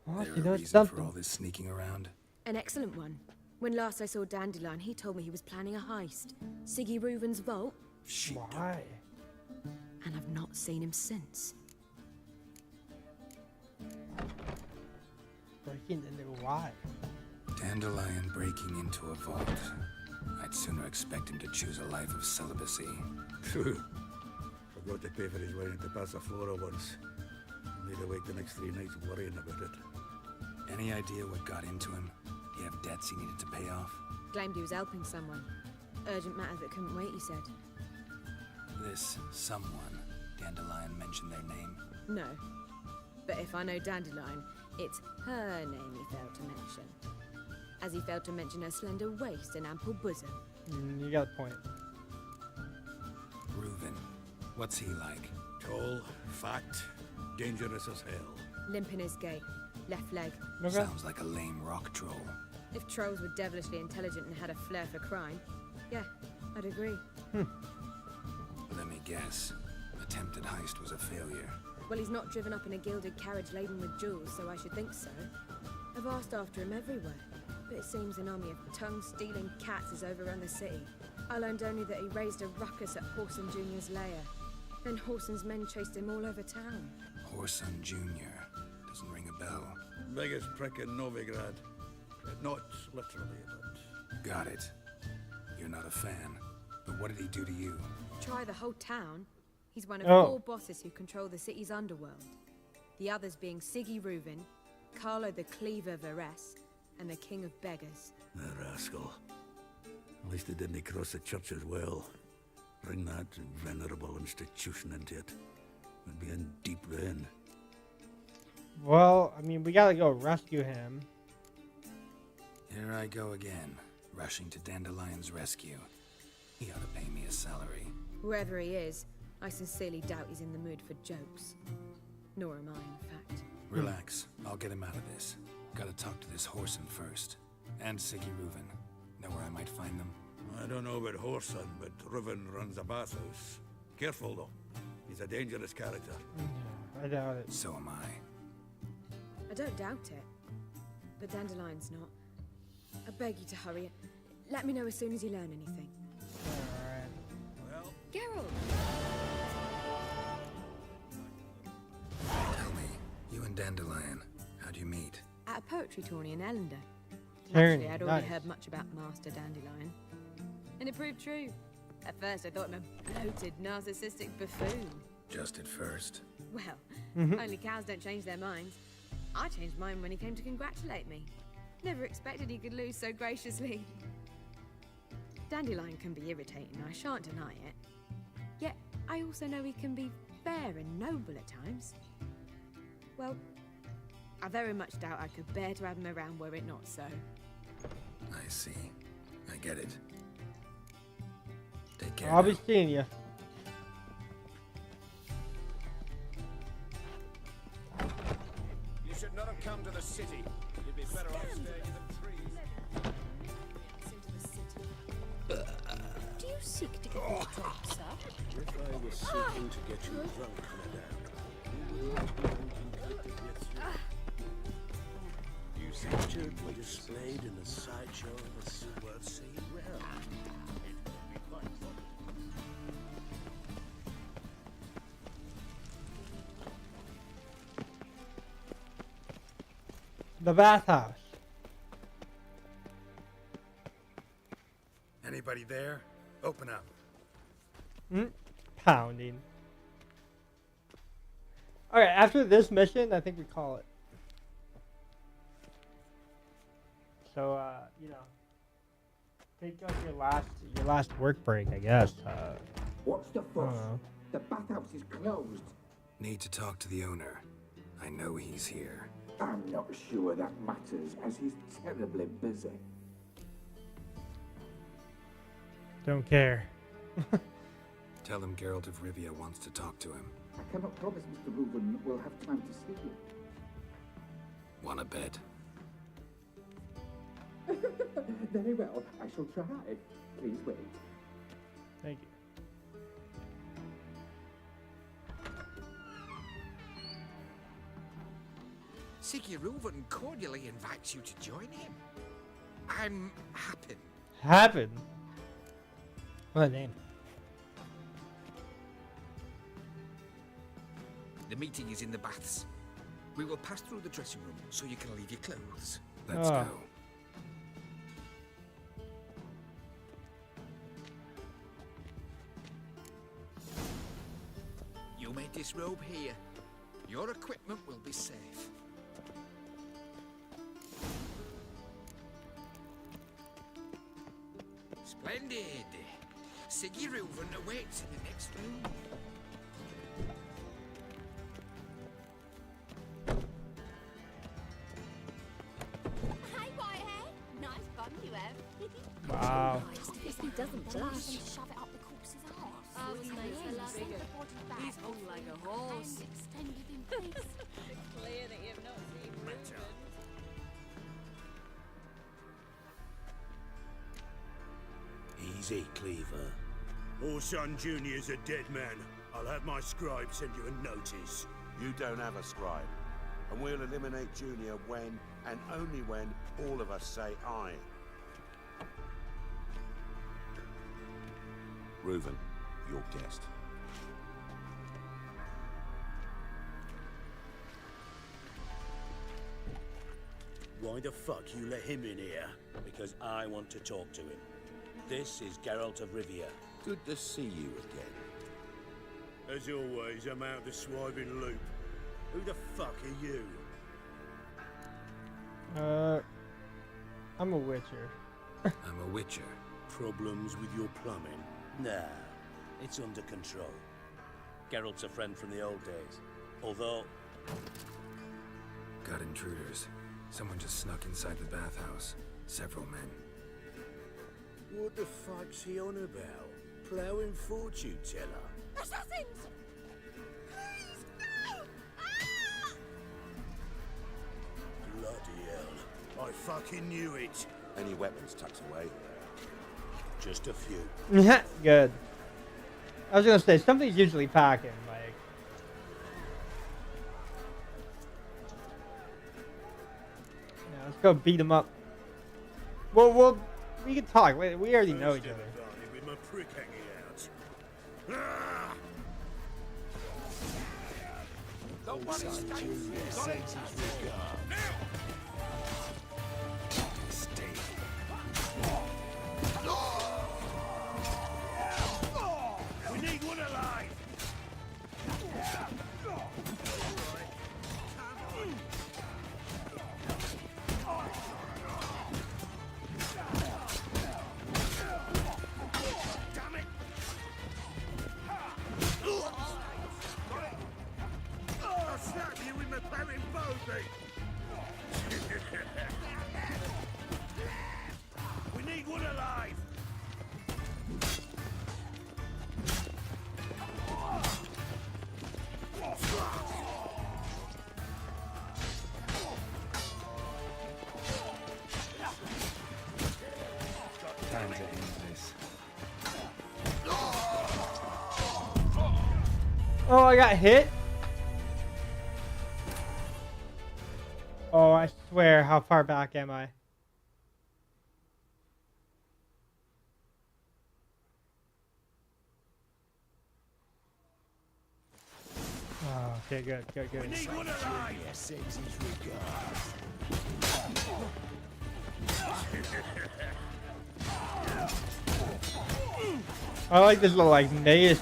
Well, There you a know reason something. for all this sneaking around? An excellent one. When last I saw Dandelion, he told me he was planning a heist. Siggy Reuven's vault. Why? And I've not seen him since. Breaking into why? Dandelion breaking into a vault. I'd sooner expect him to choose a life of celibacy. Forgot to pay for his wine at the Passaflora once. Made awake the next 3 nights worrying about it. Any idea what got into him? He have debts he needed to pay off? Claimed he was helping someone. Urgent matter that couldn't wait, he said. This someone, Dandelion mentioned their name? No. But if I know Dandelion, it's her name he failed to mention. As he failed to mention her slender waist and ample bosom. You got a point. Reuven. What's he like? Tall, fat, dangerous as hell. Limp in his gait. Left leg. Sounds like a lame rock troll. If trolls were devilishly intelligent and had a flair for crime, yeah, I'd agree. Let me guess. Attempted heist was a failure. Well, he's not driven up in a gilded carriage laden with jewels, so I should think so. I've asked after him everywhere, but it seems an army of tongue-stealing cats has overrun the city. I learned only that he raised a ruckus at Whoreson Jr.'s lair. Then Whoreson's men chased him all over town. Whoreson Jr. Doesn't ring a bell. Biggest prick in Novigrad. Not literally, but... Got it. You're not a fan. But what did he do to you? Try the whole town. He's one of 4 bosses who control the city's underworld. The others being Siggy Reuven, Carlo the Cleaver Varese, and the King of Beggars. The rascal. At least he didn't cross the church as well. Bring that venerable institution into it. We'd be in deep then. Well, I mean, we gotta go rescue him. Here I go again, rushing to Dandelion's rescue. He ought to pay me a salary. Wherever he is, I sincerely doubt he's in the mood for jokes. Nor am I, in fact. Relax, I'll get him out of this. Gotta talk to this Whoreson first. And Siggy Reuven. Know where I might find them? I don't know about Whoreson, but Reuven runs a bathhouse. Careful, though. He's a dangerous character. I doubt it. So am I. I don't doubt it. But Dandelion's not. beg you to hurry. Let me know as soon as you learn anything. Well, Geralt! tell me, you and Dandelion, how'd you meet? At a poetry tourney in Ellender. Tourney, Naturally, I'd already nice. heard much about Master Dandelion. And it proved true. At first, I thought him a bloated, narcissistic buffoon. Just at first. Well, Mhm. only cows don't change their minds. I changed mine when he came to congratulate me. Never expected he could lose so graciously. Dandelion can be irritating, I shan't deny it. Yet, I also know he can be fair and noble at times. Well, I very much doubt I could bear to have him around were it not so. I see. I get it. Take care. I'll be now. seeing you. You should not have come to the city. You'd be better off staying in the trees. Do you seek to get me drunk, sir? If I was seeking to get you drunk, madame, you would be concocted with you. You pictured were displayed in the sideshow of a seaworld sea. Well, it would be quite fun. The bathhouse. Anybody there? Open up. Pounding. Alright, after this mission, I think we call it. So, you know, take like your last work break, I guess. What's the I fuss? don't know. The bathhouse is closed. Need to talk to the owner. I know he's here. I'm not sure that matters, as he's terribly busy. Don't care. Tell him Geralt of Rivia wants to talk to him. I cannot promise Mr. Reuben will have time to see you. Wanna bet? Very well, I shall try. Please wait. Thank you. Siggy Reuven cordially invites you to join him. I'm happy. Happen. What a name. The meeting is in the baths. We will pass through the dressing room so you can leave your clothes. Let's Oh. go. You may disrobe here. Your equipment will be safe. Splendid. Siggy Reuven awaits in the next room. Hi, Whitehead. Nice bum you have. Wow. If he doesn't blush, shove it up the corpse's arse. I was made for last He's hung like a horse. Extended in face. Clear that you've not seen Reuben. Easy, Cleaver. Orson Jr.'s a dead man. I'll have my scribe send you a notice. You don't have a scribe. And we'll eliminate Junior when, and only when, all of us say aye. Reuven, your guest. Why the fuck you let him in here? Because I want to talk to him. This is Geralt of Rivia. Good to see you again. As always, I'm out the swiving loop. Who the fuck are you? I'm a witcher. I'm a witcher. Problems with your plumbing? Nah, it's under control. Geralt's a friend from the old days. Although... Got intruders. Someone just snuck inside the bathhouse. Several men. What the fuck's he on about? Plowing fortune teller? Assassins! Please, no! Ah! Bloody hell. I fucking knew it. Any weapons tucked away? Just a few. Good. I was gonna say, something's usually packing, like... Yeah, let's go beat him up. Well, we can talk. We already know each other. With my prick hanging out. Ah! The one is got it. We need one alive. Damn it! I'll slap you with my barren bogey. We need one alive. Time to end this. Oh, I got hit? Oh, I swear, how far back am I? Oh, okay, good. We need one alive. I like this little like maze.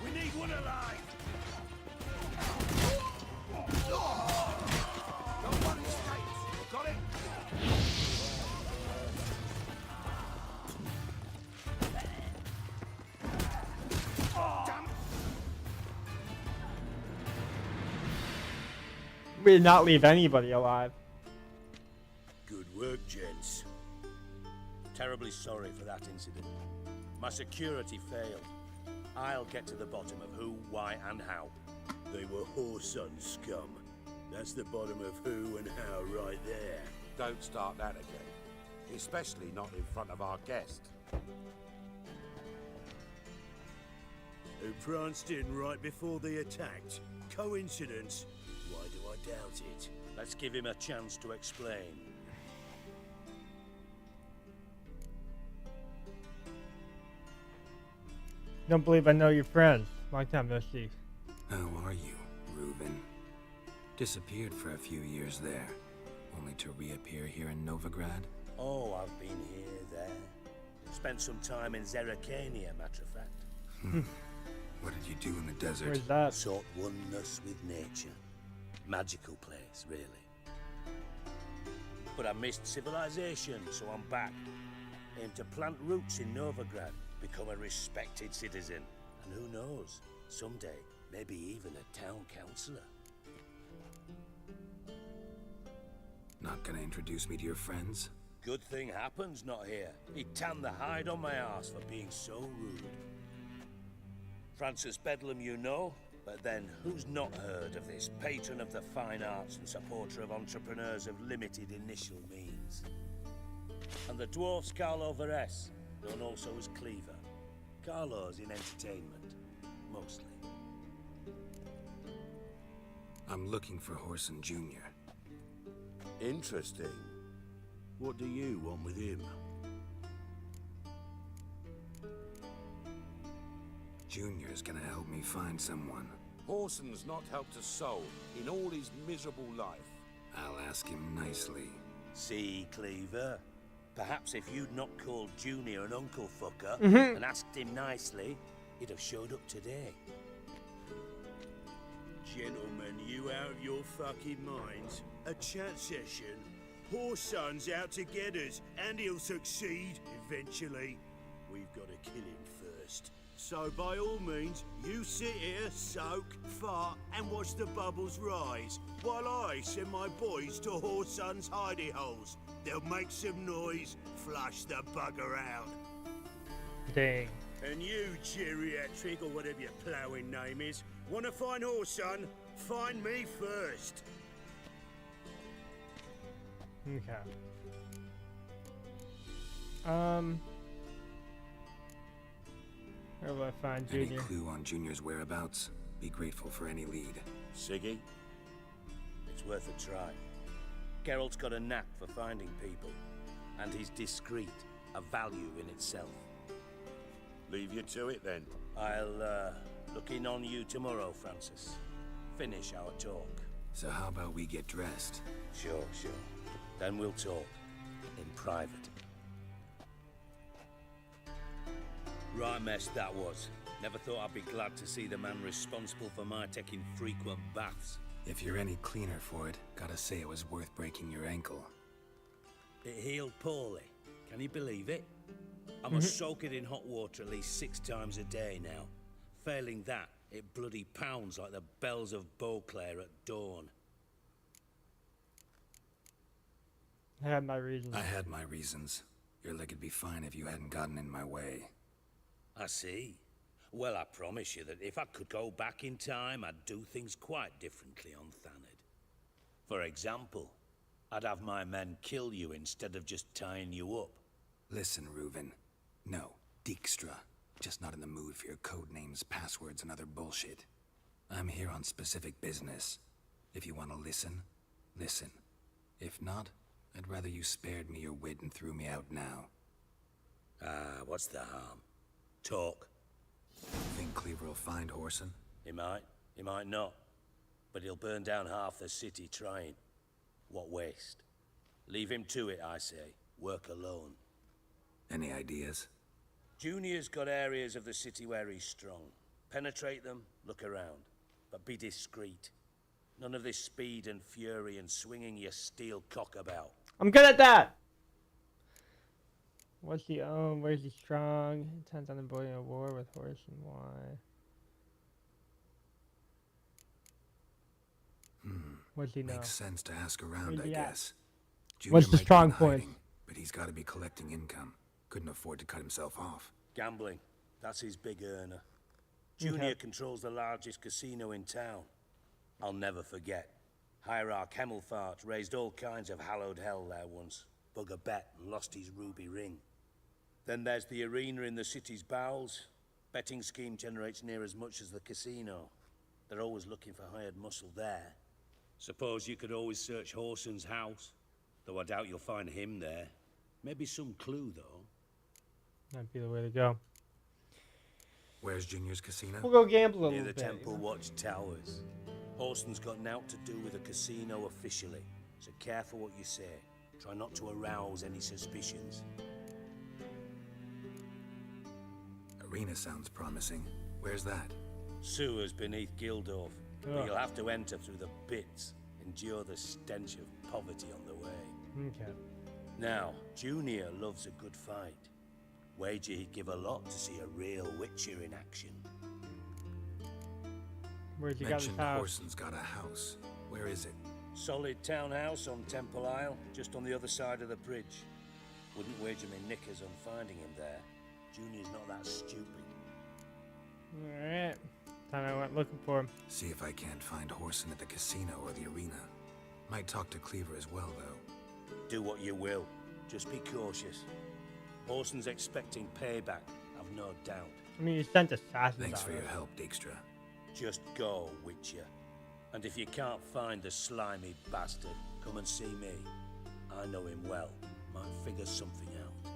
We need one alive. Got it. We did not leave anybody alive. Good work, gents. Terribly sorry for that incident. My security failed. I'll get to the bottom of who, why, and how. They were whoreson scum. That's the bottom of who and how right there. Don't start that again. Especially not in front of our guest. Who pranced in right before they attacked. Coincidence? Why do I doubt it? Let's give him a chance to explain. Don't believe I know your friends. Long time no see. How are you, Reuben? Disappeared for a few years there, only to reappear here in Novigrad? Oh, I've been here, there. Spent some time in Zerrikania, matter of fact. What did you do in the desert? Where's that? Sought oneness with nature. Magical place, really. But I missed civilization, so I'm back. Aim to plant roots in Novigrad, become a respected citizen. And who knows, someday, maybe even a town councillor. Not gonna introduce me to your friends? Good thing happens not here. He'd tan the hide on my arse for being so rude. Francis Bedlam you know, but then who's not heard of this patron of the fine arts and supporter of entrepreneurs of limited initial means? And the dwarf's Carlo Veres, known also as Cleaver. Carlo's in entertainment, mostly. I'm looking for Horson Jr. Interesting. What do you want with him? Junior's gonna help me find someone. Horson's not helped a soul in all his miserable life. I'll ask him nicely. See, Cleaver? Perhaps if you'd not called Junior an uncle fucker and asked him nicely, he'd have showed up today. Gentlemen, you out of your fucking minds? A chat session? Horson's out to get us, and he'll succeed eventually. We've got to kill him first. So by all means, you sit here, soak, fart, and watch the bubbles rise, while I send my boys to Horson's hidey holes. They'll make some noise, flush the bugger out. Dang. And you, geriatric, or whatever your ploughing name is, want to find horse, son? Find me first. Okay. Where will I find Any Junior? clue on Junior's whereabouts? Be grateful for any lead. Siggy? It's worth a try. Geralt's got a knack for finding people, and he's discreet, a value in itself. Leave you to it then. I'll look in on you tomorrow, Francis. Finish our talk. So how about we get dressed? Sure. Then we'll talk. In private. Right mess that was. Never thought I'd be glad to see the man responsible for my taking frequent baths. If you're any cleaner for it, gotta say it was worth breaking your ankle. It healed poorly. Can you believe it? I must soak it in hot water at least 6 times a day now. Failing that, it bloody pounds like the bells of Beauclair at dawn. I had my reasons. I had my reasons. Your leg would be fine if you hadn't gotten in my way. I see. Well, I promise you that if I could go back in time, I'd do things quite differently on Thanedd. For example, I'd have my men kill you instead of just tying you up. Listen, Reuven. No, Dijkstra. Just not in the mood for your code names, passwords, and other bullshit. I'm here on specific business. If you want to listen, listen. If not, I'd rather you spared me your wit and threw me out now. What's the harm? Talk. Think Cleaver will find Whoreson? He might not. But he'll burn down half the city trying. What waste? Leave him to it, I say. Work alone. Any ideas? Junior's got areas of the city where he's strong. Penetrate them, look around. But be discreet. None of this speed and fury and swinging your steel cock about. I'm good at that! What's he own? Where's he strong? Intends on avoiding a war with Horse and why? What's he know? Makes sense to ask around, Where's I he at? guess. Junior What's the might be strong in point? hiding, but he's got to be collecting income. Couldn't afford to cut himself off. Gambling. That's his big earner. Junior controls the largest casino in town. I'll never forget. Hierarch Hemmelfart raised all kinds of hallowed hell there once. Bug a bet and lost his ruby ring. Then there's the arena in the city's bowels. Betting scheme generates near as much as the casino. They're always looking for hired muscle there. Suppose you could always search Whoreson's house. Though I doubt you'll find him there. Maybe some clue, though. That'd be the way to go. Where's Junior's casino? We'll go gamble a Near little the bit. Temple Watch Towers. Whoreson's got naught to do with the casino officially. So careful what you say. Try not to arouse any suspicions. Arena sounds promising. Where's that? Sewers beneath Gildorf. But you'll have to enter through the bits. Endure the stench of poverty on the way. Okay. Now, Junior loves a good fight. Wager he'd give a lot to see a real Witcher in action. Where's he got his Mentioned house? Whoreson's got a house. Where is it? Solid townhouse on Temple Isle, just on the other side of the bridge. Wouldn't wager me knickers on finding him there. Junior's not that stupid. Alright. Time I went looking for him. See if I can't find Whoreson at the casino or the arena. Might talk to Cleaver as well, though. Do what you will. Just be cautious. Whoreson's expecting payback, I've no doubt. I mean, you sent assassins Thanks out for of your it. help, Dijkstra. Just go, Witcher. And if you can't find the slimy bastard, come and see me. I know him well. Might figure something out.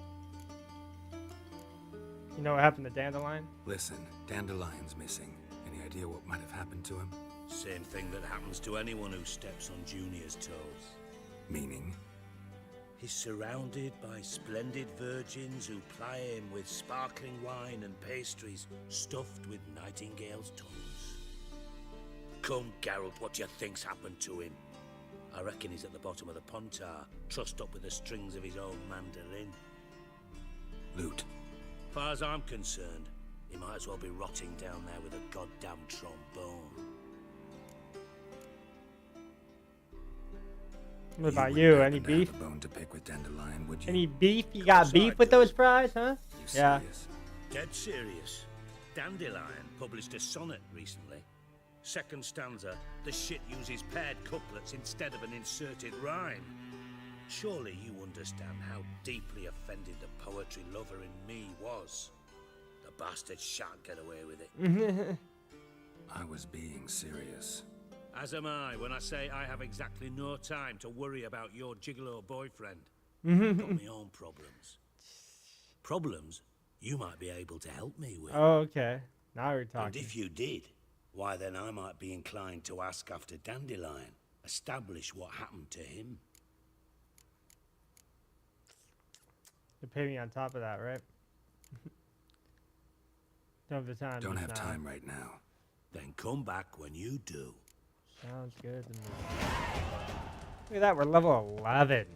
You know what happened to Dandelion? Listen, Dandelion's missing. Any idea what might have happened to him? Same thing that happens to anyone who steps on Junior's toes. Meaning? He's surrounded by splendid virgins who ply him with sparkling wine and pastries stuffed with nightingales' tongues. Come, Geralt, what do you think's happened to him? I reckon he's at the bottom of the Pontar, trussed up with the strings of his own mandolin. Loot. Far as I'm concerned, he might as well be rotting down there with a goddamn trombone. What about wouldn't you? happen Any to have beef? a bone to pick with Dandelion, would you? Any beef? You got beef with those fries, huh? Yeah. Serious? Dead serious. Dandelion published a sonnet recently. Second stanza, the shit uses paired couplets instead of an inserted rhyme. Surely you understand how deeply offended the poetry lover in me was. The bastard shan't get away with it. I was being serious. As am I when I say I have exactly no time to worry about your gigolo boyfriend. Mm-hmm. Got my own problems. Problems you might be able to help me with. Oh, okay. Now we're And talking. if you did, why then I might be inclined to ask after Dandelion, establish what happened to him. You're paying me on top of that, right? Don't have the time. Don't just have now. time right now. Then come back when you do. Sounds good to me. Look at that, we're level 11.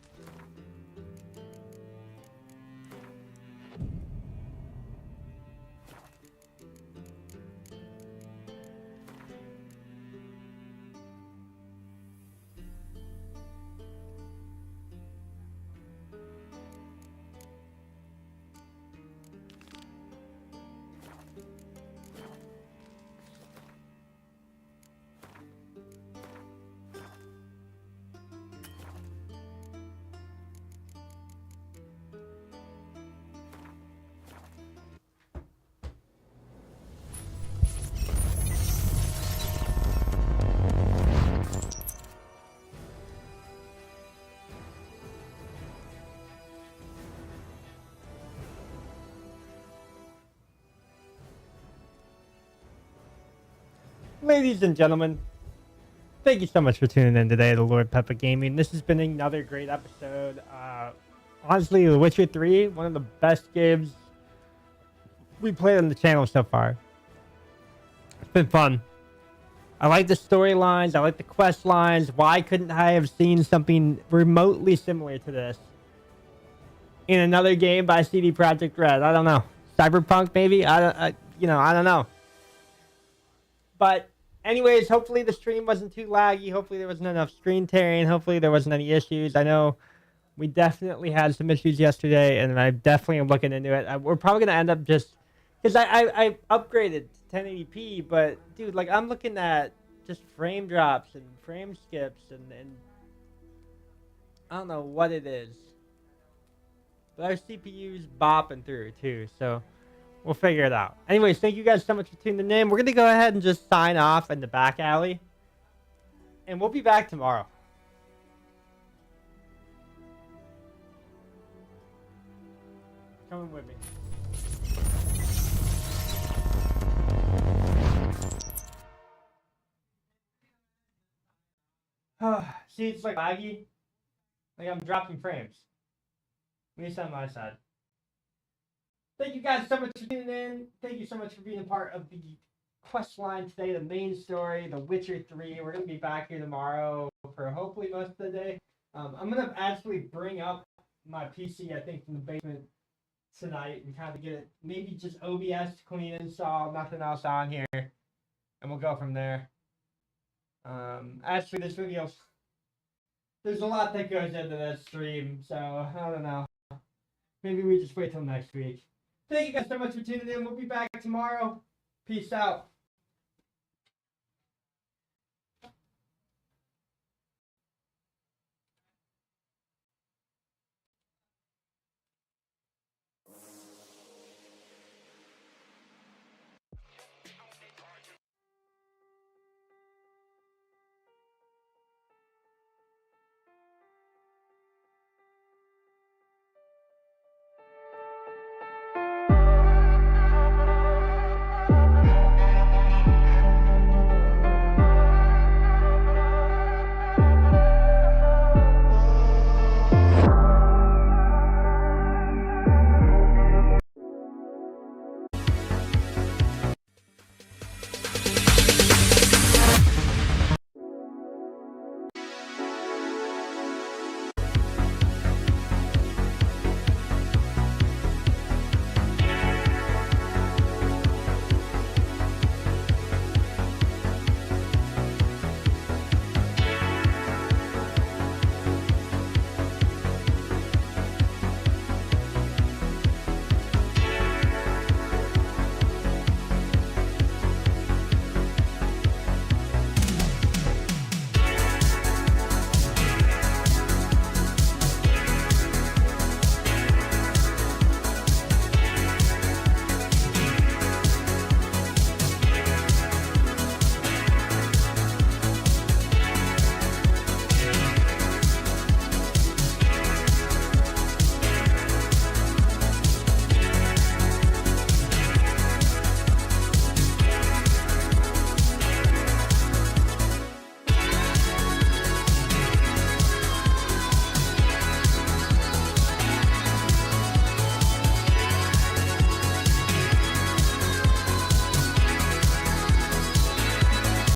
Ladies and gentlemen, thank you so much for tuning in today to Lord Peppa Gaming. This has been another great episode. Honestly, The Witcher 3, one of the best games we played on the channel so far. It's been fun. I like the storylines. I like the quest lines. Why couldn't I have seen something remotely similar to this in another game by CD Projekt Red? I don't know. Cyberpunk, maybe? I don't know. But anyways, hopefully the stream wasn't too laggy. Hopefully there wasn't enough screen tearing. Hopefully there wasn't any issues. I know we definitely had some issues yesterday, and I definitely am looking into it. We're probably going to end up just... Because I upgraded to 1080p, but, dude, like, I'm looking at just frame drops and frame skips, and I don't know what it is. But our CPU's bopping through, too, so... We'll figure it out. Anyways, thank you guys so much for tuning in. We're going to go ahead and just sign off in the back alley. And we'll be back tomorrow. Coming with me. See, it's like laggy. Like I'm dropping frames. At least on my side. Thank you guys so much for tuning in. Thank you so much for being a part of the quest line today, the main story, The Witcher 3. We're going to be back here tomorrow for hopefully most of the day. I'm going to actually bring up my PC, I think, from the basement tonight and kind of get it, maybe just OBS clean install, nothing else on here, and we'll go from there. As for this video, there's a lot that goes into that stream, so I don't know. Maybe we just wait till next week. Thank you guys so much for tuning in. We'll be back tomorrow. Peace out.